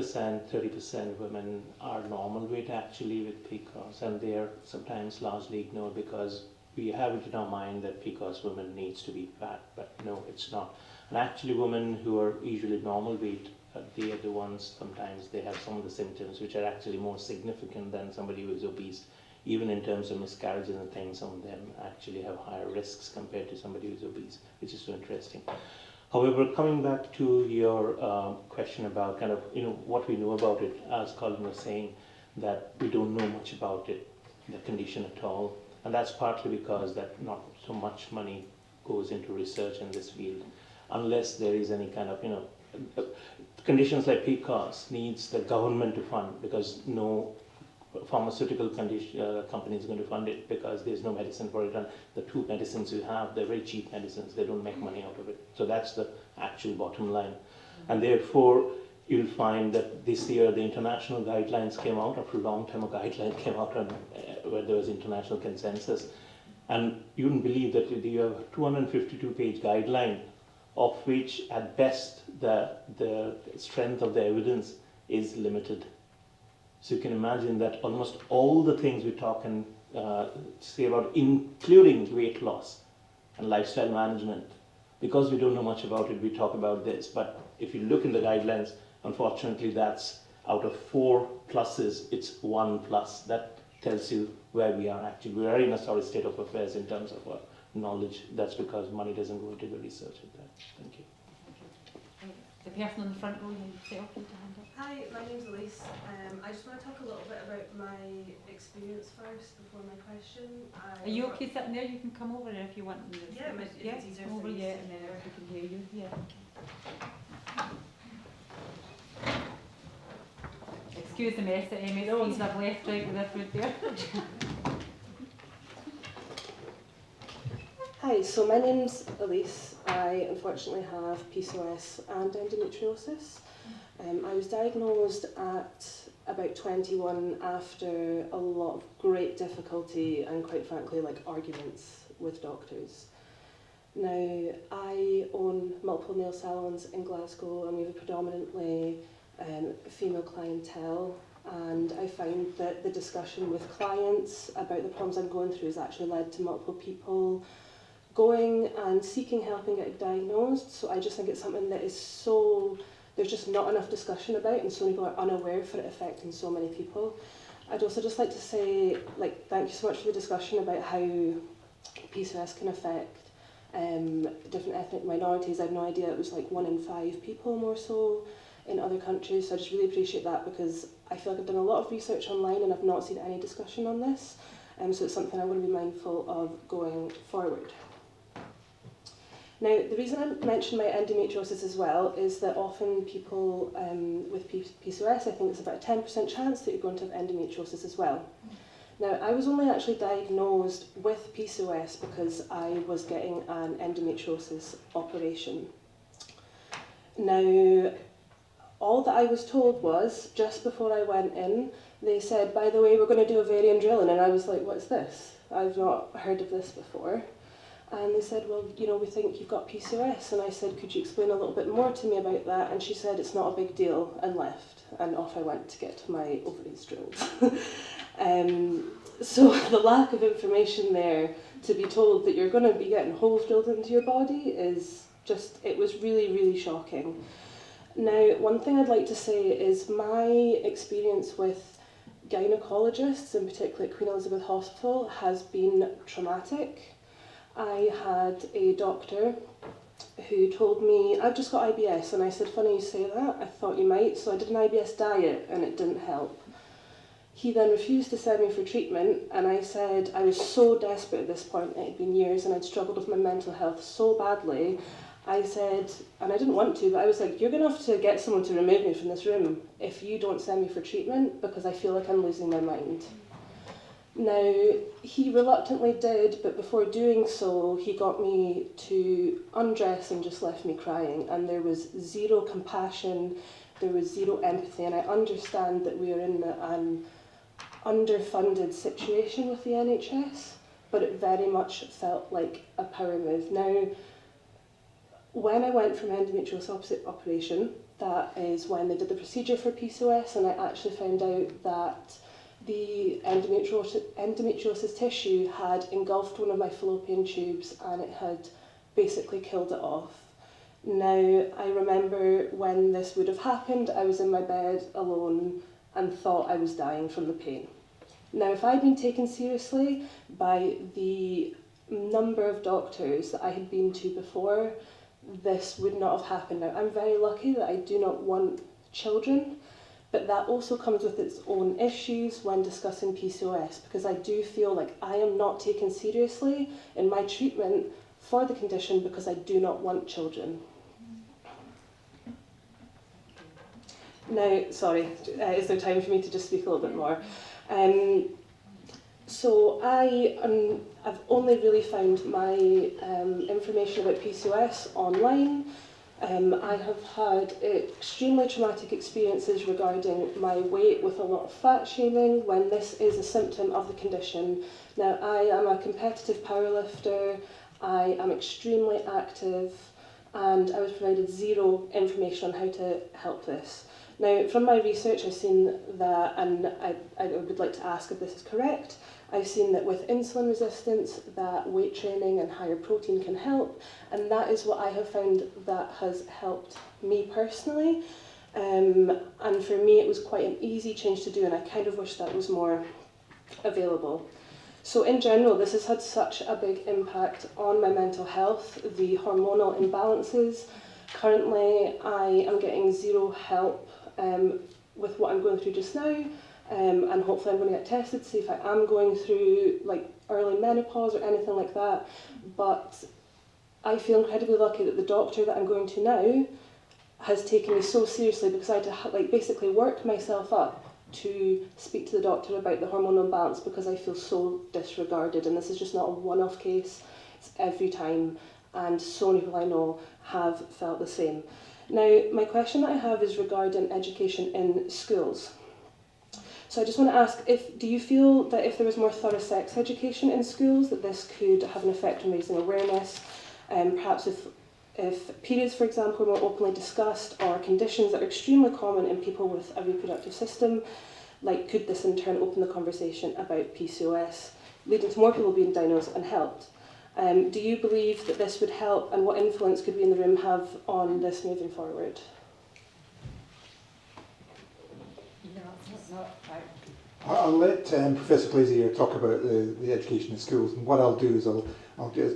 30% women are normal weight actually with PCOS, and they are sometimes largely ignored because we have it in our mind that PCOS women needs to be fat, but no, it's not. And actually women who are usually normal weight, they are the ones, sometimes they have some of the symptoms which are actually more significant than somebody who is obese. Even in terms of miscarriages and things, some of them actually have higher risks compared to somebody who is obese, which is so interesting. However, coming back to your question about kind of, what we know about it, as Colin was saying, that we don't know much about it, the condition at all. And that's partly because that not so much money goes into research in this field, unless there is any kind of, conditions like PCOS needs the government to fund, because no pharmaceutical company is going to fund it, because there's no medicine for it, and the two medicines you have, they're very cheap medicines, they don't make money out of it. So that's the actual bottom line. And therefore you'll find that this year the international guidelines came out. After a long time a guideline came out where there was international consensus, and you wouldn't believe that you have a 252-page guideline, of which at best the strength of the evidence is limited. So you can imagine that almost all the things we talk and say about, including weight loss and lifestyle management, because we don't know much about it, we talk about this. But if you look in the guidelines, unfortunately, that's out of 4 pluses, it's 1 plus. That tells you where we are actually. We are in a sorry state of affairs in terms of our knowledge. That's because money doesn't go into the research of that. Thank you. The person in the front row, yourself, put your hand up. Hi, my name's Elise. I just want to talk a little bit about my experience first before my question. Are you okay sitting there? You can come over if you want. Yeah, if it's easier come for over, you yeah, to and then everybody can hear you. Yeah. Excuse the mess that Amy things I've left out with their food there. Hi, so my name's Elise. I unfortunately have PCOS and endometriosis. I was diagnosed at about 21 after a lot of great difficulty and, quite frankly, like arguments with doctors. Now, I own multiple nail salons in Glasgow, and we have a predominantly female clientele, and I find that the discussion with clients about the problems I'm going through has actually led to multiple people going and seeking help and getting diagnosed. So I just think it's something that is there's just not enough discussion about, and so many people are unaware for it affecting so many people. I'd also just like to say, thank you so much for the discussion about how PCOS can affect different ethnic minorities. I had no idea it was 1 in 5 people more so in other countries, so I just really appreciate that, because I feel like I've done a lot of research online and I've not seen any discussion on this, so it's something I'm going to be mindful of going forward. Now, the reason I mentioned my endometriosis as well is that often people with PCOS, I think it's about a 10% chance that you're going to have endometriosis as well. Now, I was only actually diagnosed with PCOS because I was getting an endometriosis operation. Now, all that I was told was, just before I went in, they said, by the way, we're going to do ovarian drilling, and I was like, what's this? I've not heard of this before. And they said, well, we think you've got PCOS. And I said, could you explain a little bit more to me about that? And she said, it's not a big deal, and left. And off I went to get my ovaries drilled. So the lack of information there to be told that you're going to be getting holes drilled into your body is just, it was really, really shocking. Now, one thing I'd like to say is my experience with gynecologists, in particular at Queen Elizabeth Hospital, has been traumatic. I had a doctor who told me, I've just got IBS, and I said, funny you say that, I thought you might, so I did an IBS diet and it didn't help. He then refused to send me for treatment, and I said I was so desperate at this point, it had been years, and I'd struggled with my mental health so badly, I said, and I didn't want to, but I was like, you're going to have to get someone to remove me from this room if you don't send me for treatment, because I feel like I'm losing my mind. Now, he reluctantly did, but before doing so, he got me to undress and just left me crying, and there was zero compassion, there was zero empathy, and I understand that we are in an underfunded situation with the NHS, but it very much felt like a power move. Now, when I went for my endometriosis operation, that is when they did the procedure for PCOS, and I actually found out that the endometriosis tissue had engulfed one of my fallopian tubes and it had basically killed it off. Now, I remember when this would have happened, I was in my bed alone and thought I was dying from the pain. Now, if I'd been taken seriously by the number of doctors that I had been to before, this would not have happened. Now, I'm very lucky that I do not want children, but that also comes with its own issues when discussing PCOS, because I do feel like I am not taken seriously in my treatment for the condition because I do not want children. Now, sorry, is there time for me to just speak a little bit more? So I've only really found my information about PCOS online. I have had extremely traumatic experiences regarding my weight with a lot of fat shaming when this is a symptom of the condition. Now, I am a competitive powerlifter, I am extremely active, and I was provided zero information on how to help this. Now, from my research, I've seen that, and I would like to ask if this is correct, I've seen that with insulin resistance, that weight training and higher protein can help, and that is what I have found that has helped me personally. And for me, it was quite an easy change to do, and I kind of wish that was more available. So in general, this has had such a big impact on my mental health, the hormonal imbalances. Currently, I am getting zero help with what I'm going through just now, and hopefully I'm going to get tested to see if I am going through like early menopause or anything like that. But I feel incredibly lucky that the doctor that I'm going to now has taken me so seriously, because I had to basically work myself up to speak to the doctor about the hormonal imbalance, because I feel so disregarded, and this is just not a one-off case, it's every time, and so many people I know have felt the same. Now, my question that I have is regarding education in schools. So I just want to ask, do you feel that if there was more thorough sex education in schools, that this could have an effect on raising awareness? Perhaps if periods, for example, were more openly discussed, or conditions that are extremely common in people with a reproductive system, like could this in turn open the conversation about PCOS, leading to more people being diagnosed and helped? Do you believe that this would help, and what influence could we in the room have on this moving forward? I'll let Professor Glazier talk about the education in schools, and what I'll do is I'll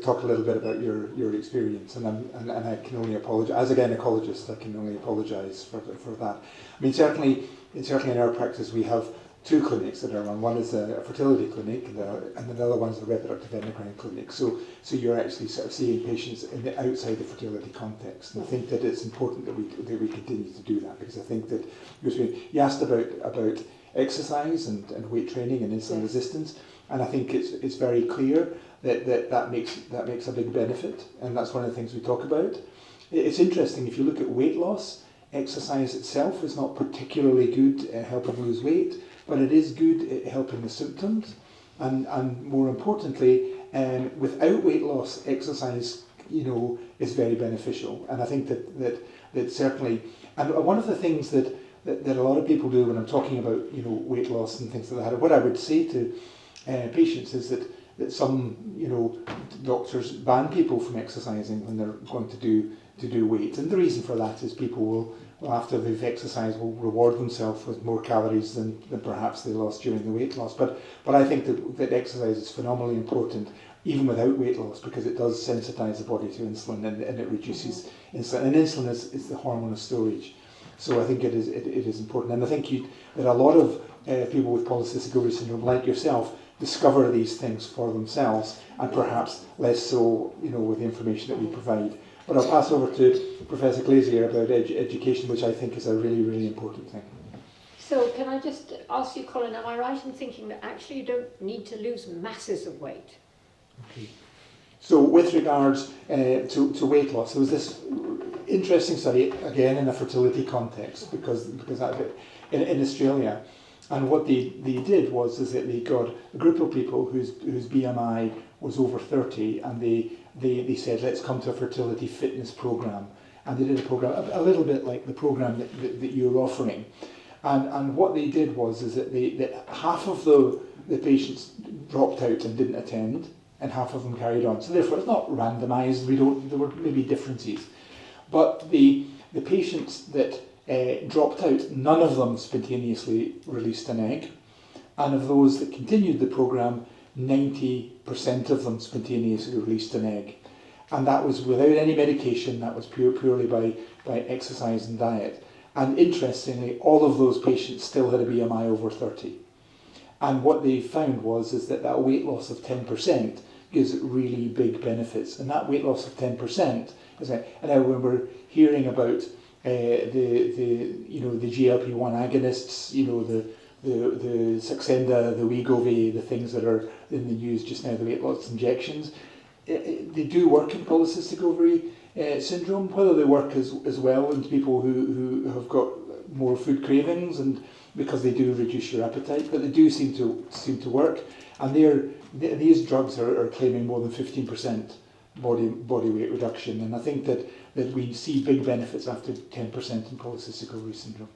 talk a little bit about your experience, and I can only apologise, as a gynaecologist, I can only apologise for that. I mean, certainly in our practice we have two clinics that are run. One is a fertility clinic, and another one is a reproductive endocrine clinic. So you're actually sort of seeing patients outside the fertility context. And I think that it's important that we continue to do that, because I think that you asked about exercise and weight training and insulin resistance, and I think it's very clear that makes a big benefit, and that's one of the things we talk about. It's interesting, if you look at weight loss, exercise itself is not particularly good at helping lose weight, but it is good at helping the symptoms, and more importantly, without weight loss, exercise, is very beneficial. And I think that certainly, and one of the things that a lot of people do when I'm talking about weight loss and things like that, what I would say to patients is that some doctors ban people from exercising when they're going to do weight, and the reason for that is people will, after they've exercised, will reward themselves with more calories than perhaps they lost during the weight loss. But I think that exercise is phenomenally important, even without weight loss, because it does sensitise the body to insulin, and it reduces insulin. And insulin is the hormone of storage. So I think it is important. And I think that a lot of people with polycystic ovary syndrome, like yourself, discover these things for themselves, and perhaps less so, with the information that we provide. But I'll pass over to Professor Glazier about education, which I think is a really, really important thing. So can I just ask you, Colin, am I right in thinking that actually you don't need to lose masses of weight? Okay. So with regards to weight loss, there was this interesting study, again in a fertility context, because in Australia, and what they did was that they got a group of people whose BMI was over 30, and they said, let's come to a fertility fitness program, and they did a program a little bit like the program that you're offering, and what they did was that half of the patients dropped out and didn't attend, and half of them carried on. So therefore, it's not randomised. There were maybe differences, but the patients that dropped out, none of them spontaneously released an egg, and of those that continued the program, 90% of them spontaneously released an egg, and that was without any medication. That was purely by exercise and diet. And interestingly, all of those patients still had a BMI over 30. And what they found was that weight loss of 10% gives really big benefits. And that weight loss of 10% is, and now when we're hearing about the GLP-1 agonists, the Saxenda, the Wegovy, the things that are in the news just now, the weight loss injections, they do work in polycystic ovary syndrome. Whether they work as well in people who have got more food cravings, and because they do reduce your appetite, but they do seem to work. And these drugs are claiming more than 15% body weight reduction, and I think that we see big benefits after 10% in polycystic ovary syndrome.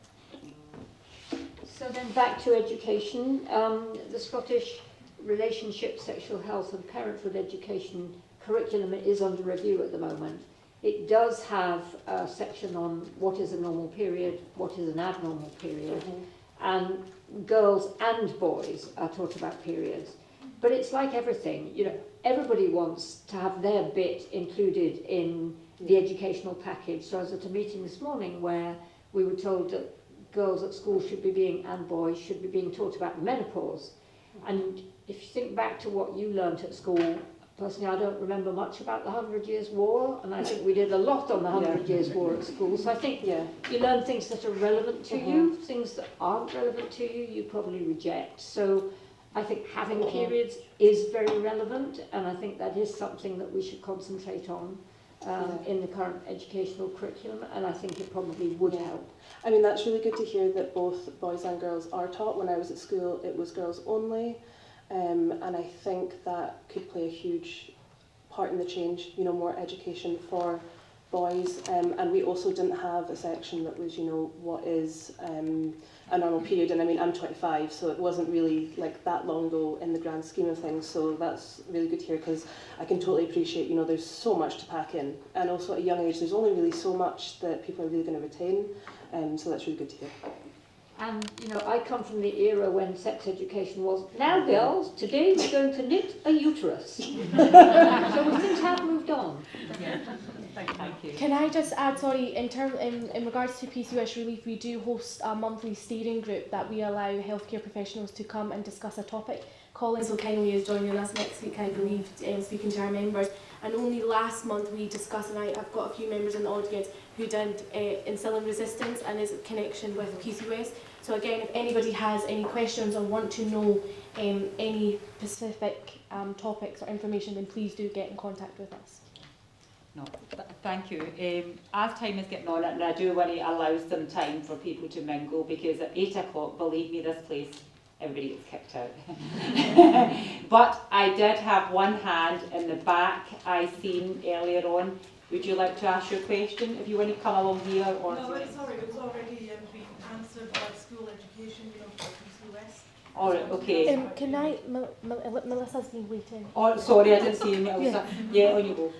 So then back to education. The Scottish Relationship, Sexual Health and Parenthood Education curriculum is under review at the moment. It does have a section on what is a normal period, what is an abnormal period, and girls and boys are taught about periods. But it's like everything, everybody wants to have their bit included in the educational package. So I was at a meeting this morning where we were told that girls at school and boys should be being taught about menopause. And if you think back to what you learnt at school, personally I don't remember much about the 100 Years' War, and I think we did a lot on the 100 Years' War at school. So I think you learn things that are relevant to you, things that aren't relevant to you, you probably reject. So I think having periods is very relevant, and I think that is something that we should concentrate on in the current educational curriculum, and I think it probably would help. I mean, that's really good to hear that both boys and girls are taught. When I was at school, it was girls only, and I think that could play a huge part in the change, more education for boys, and we also didn't have a section that was, what is a normal period. And I mean, I'm 25, so it wasn't really like that long ago in the grand scheme of things, so that's really good to hear, because I can totally appreciate, there's so much to pack in, and also at a young age there's only really so much that people are really going to retain, so that's really good to hear. And, I come from the era when sex education was, now girls, today we're going to knit a uterus. So things have moved on. Yeah. Thank you. Can I just add, sorry, in regards to PCOS Relief, we do host a monthly steering group that we allow healthcare professionals to come and discuss a topic. Colin so kindly is joining us next week, I believe, speaking to our members. And only last month we discussed, and I've got a few members in the audience who did insulin resistance and his connection with PCOS. So again, if anybody has any questions or want to know any specific topics or information, then please do get in contact with us. No, thank you. As time is getting on, and I do want to allow some time for people to mingle, because at 8 o'clock, believe me, this place, everybody gets kicked out. But I did have one hand in the back I seen earlier on. Would you like to ask your question? If you want to come along here, or no, it's sorry, it was already been answered by school education, for PCOS. All right, okay. Can I, Melissa's been waiting. Oh, sorry, I didn't see you, Melissa. Yeah, on you go.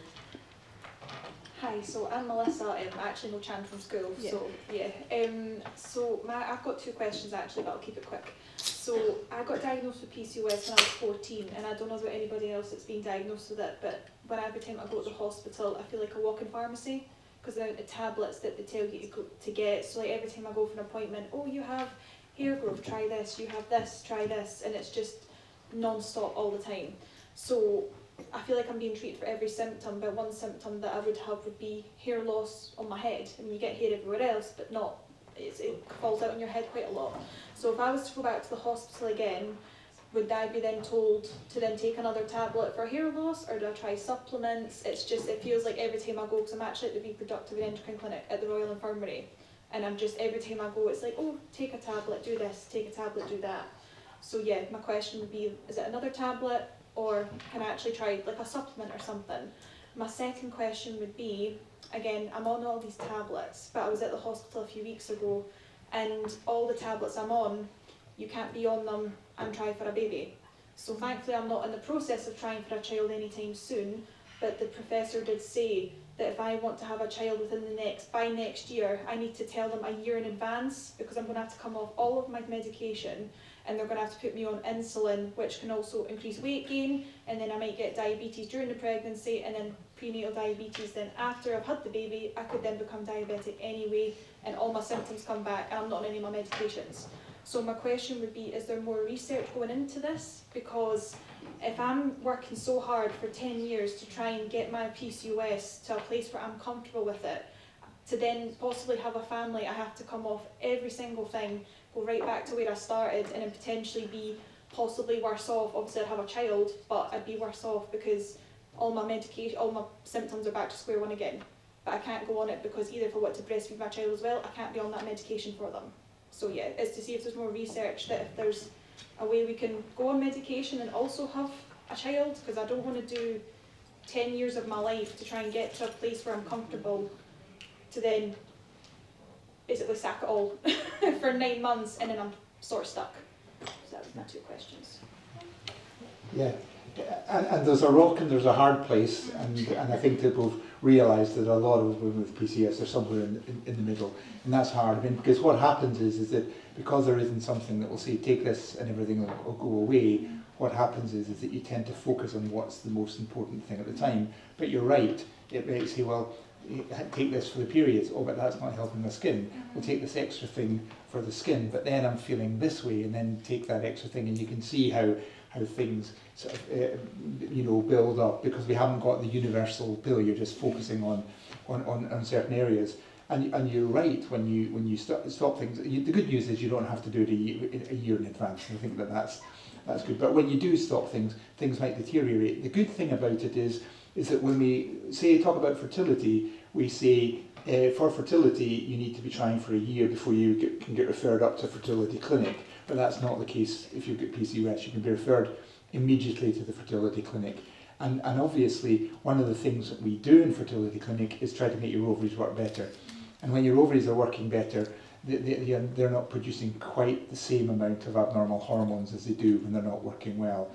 Hi, so I'm Melissa, I actually know Chan from school, so yeah. I've got two questions actually, but I'll keep it quick. So I got diagnosed with PCOS when I was 14, and I don't know about anybody else that's been diagnosed with it, but every time I go to the hospital, I feel like a walking pharmacy, because the amount of tablets that they tell you to get. So like every time I go for an appointment, oh, you have hair growth, try this, you have this, try this, and it's just non-stop all the time. So I feel like I'm being treated for every symptom, but one symptom that I would have would be hair loss on my head. I mean, you get hair everywhere else, but not, it falls out on your head quite a lot. So if I was to go back to the hospital again, would I be then told to then take another tablet for hair loss, or do I try supplements? It's just, it feels like every time I go, because I'm actually at the reproductive and endocrine clinic at the Royal Infirmary, and I'm just, every time I go, it's like, oh, take a tablet, do this, take a tablet, do that. So yeah, my question would be, is it another tablet, or can I actually try like a supplement or something? My second question would be, again, I'm on all these tablets, but I was at the hospital a few weeks ago, and all the tablets I'm on, you can't be on them and try for a baby. So thankfully I'm not in the process of trying for a child anytime soon, but the professor did say that if I want to have a child by next year, I need to tell them a year in advance, because I'm going to have to come off all of my medication, and they're going to have to put me on insulin, which can also increase weight gain, and then I might get diabetes during the pregnancy, and then prenatal diabetes. Then after I've had the baby, I could then become diabetic anyway, and all my symptoms come back, and I'm not on any of my medications. So my question would be, is there more research going into this? Because if I'm working so hard for 10 years to try and get my PCOS to a place where I'm comfortable with it, to then possibly have a family, I have to come off every single thing, go right back to where I started, and then potentially be possibly worse off. Obviously I'd have a child, but I'd be worse off because all my medication, all my symptoms are back to square one again. But I can't go on it because either if I want to breastfeed my child as well, I can't be on that medication for them. So yeah, it's to see if there's more research, that if there's a way we can go on medication and also have a child, because I don't want to do 10 years of my life to try and get to a place where I'm comfortable to then basically sack it all for 9 months and then I'm sort of stuck. So that was my two questions. Yeah, and there's a rock and there's a hard place, and I think that we've realised that a lot of women with PCOS are somewhere in the middle, and that's hard. I mean, because what happens is that because there isn't something that will say take this and everything will go away, what happens is that you tend to focus on what's the most important thing at the time. But you're right, it may say, well, take this for the periods, oh, but that's not helping the skin. We'll take this extra thing for the skin, but then I'm feeling this way, and then take that extra thing, and you can see how things sort of build up, because we haven't got the universal pill. You're just focusing on certain areas, and you're right when you stop things. The good news is you don't have to do it a year in advance. I think that's good. But when you do stop things might deteriorate. The good thing about it is that when we talk about fertility, we say for fertility you need to be trying for a year before you can get referred up to a fertility clinic. But that's not the case if you've got PCOS. You can be referred immediately to the fertility clinic. And obviously, one of the things that we do in fertility clinic is try to make your ovaries work better. And when your ovaries are working better, they're not producing quite the same amount of abnormal hormones as they do when they're not working well.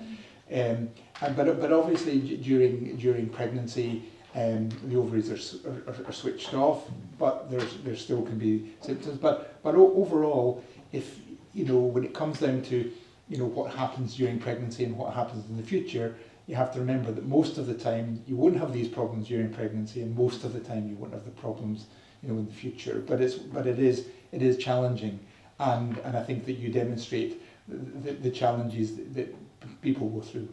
But obviously, during pregnancy, the ovaries are switched off, but there still can be symptoms. But overall, if when it comes down to what happens during pregnancy and what happens in the future, you have to remember that most of the time you won't have these problems during pregnancy, and most of the time you won't have the problems in the future. But it is challenging, and I think that you demonstrate the challenges that people go through.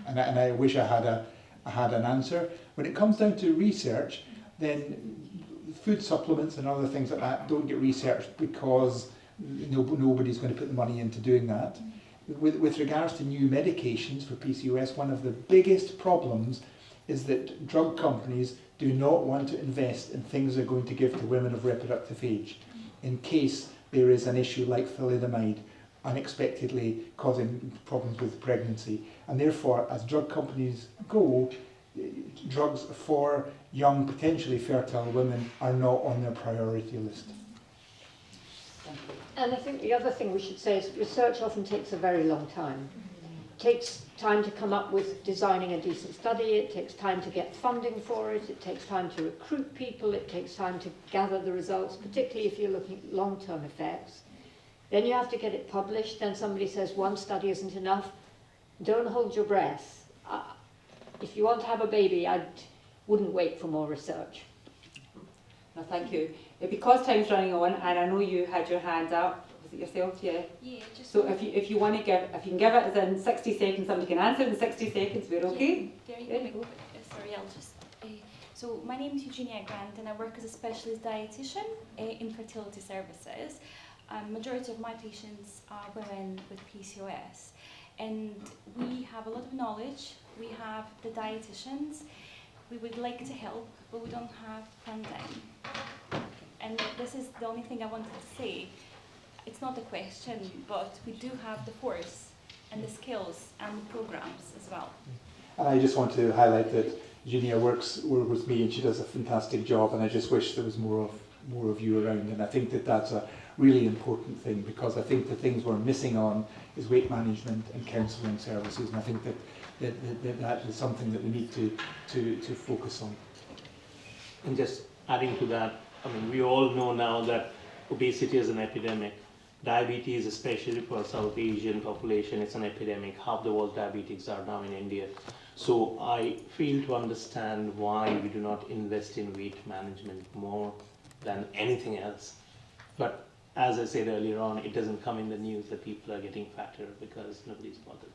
And I wish I had an answer. When it comes down to research, then food supplements and other things like that don't get researched because nobody's going to put the money into doing that. With regards to new medications for PCOS, one of the biggest problems is that drug companies do not want to invest in things they're going to give to women of reproductive age in case there is an issue like thalidomide unexpectedly causing problems with pregnancy. And therefore, as drug companies go, drugs for young, potentially fertile women are not on their priority list. And I think the other thing we should say is research often takes a very long time. It takes time to come up with designing a decent study, it takes time to get funding for it, it takes time to recruit people, it takes time to gather the results, particularly if you're looking at long-term effects. Then you have to get it published, then somebody says one study isn't enough. Don't hold your breath. If you want to have a baby, I wouldn't wait for more research. No, thank you. Because time's running on, and I know you had your hand up, it yourself? Yeah. Yeah, just So if you want to give, if you can give it as in 60 seconds, somebody can answer in 60 seconds, we're okay? Yeah, There you go. Sorry, I'll just. So my name is Eugenia Grant and I work as a specialist dietitian in fertility services. Majority of my patients are women with PCOS, and we have a lot of knowledge. We have the dietitians. We would like to help, but we don't have funding. And this is the only thing I wanted to say. It's not a question, but we do have the force and the skills and the programs as well. And I just want to highlight that Eugenia works with me and she does a fantastic job, and I just wish there was more of you around, and I think that that's a really important thing, because I think the things we're missing on is weight management and counselling services, and I think that is something that we need to focus on. And just adding to that, I mean, we all know now that obesity is an epidemic. Diabetes, especially for South Asian population, it's an epidemic. Half the world's diabetics are now in India. So I fail to understand why we do not invest in weight management more than anything else. But as I said earlier on, it doesn't come in the news that people are getting fatter because nobody's bothered.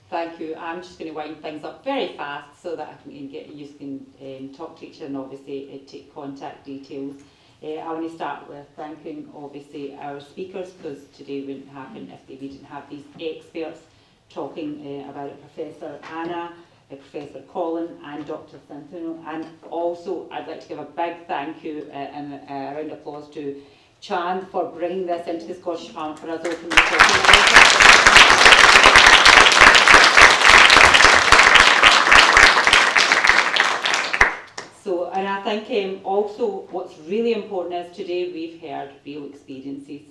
Thank you. I'm just going to wind things up very fast so that I can you can talk to each other and obviously take contact details. I want to start with thanking obviously our speakers, because today wouldn't happen if we didn't have these experts talking about it, Professor Anna, Professor Colin and Dr. Santino. And also I'd like to give a big thank you and a round of applause to Chand for bringing this into the Scottish Parliament for us openly talking about it. So, and I think also what's really important is today we've heard real experiences.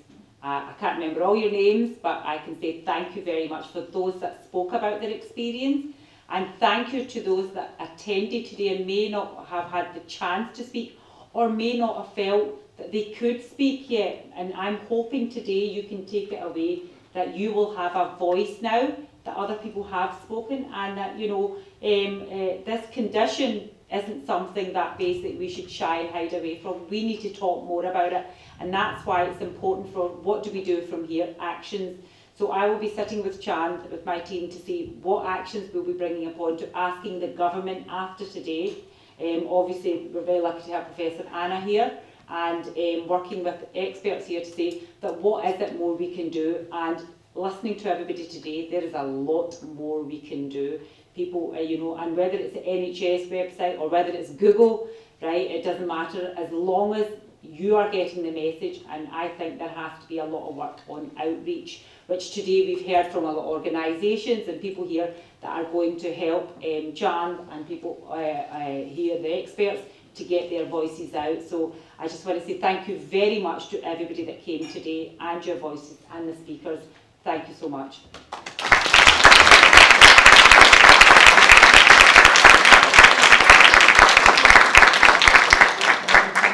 I can't remember all your names, but I can say thank you very much for those that spoke about their experience, and thank you to those that attended today and may not have had the chance to speak or may not have felt that they could speak yet. And I'm hoping today you can take it away that you will have a voice now, that other people have spoken, and that, you know, this condition isn't something that basically we should shy and hide away from. We need to talk more about it, and that's why it's important for what do we do from here, actions. So I will be sitting with Chand, with my team, to see what actions we'll be bringing upon, to asking the government after today. Obviously we're very lucky to have Professor Anna here, and working with experts here to say that what is it more we can do, and listening to everybody today, there is a lot more we can do. People, you know, and whether it's the NHS website or whether it's Google, right, it doesn't matter, as long as you are getting the message. And I think there has to be a lot of work on outreach, which today we've heard from a lot of organisations and people here that are going to help Jan and people here, the experts, to get their voices out. So I just want to say thank you very much to everybody that came today, and your voices and the speakers. Thank you so much.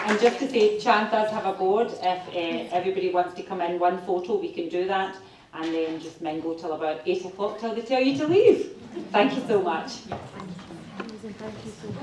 And just to say, Chant does have a board. If everybody wants to come in one photo, we can do that, and then just mingle till about 8 o'clock till they tell you to leave. Thank you so much. Thank you so much.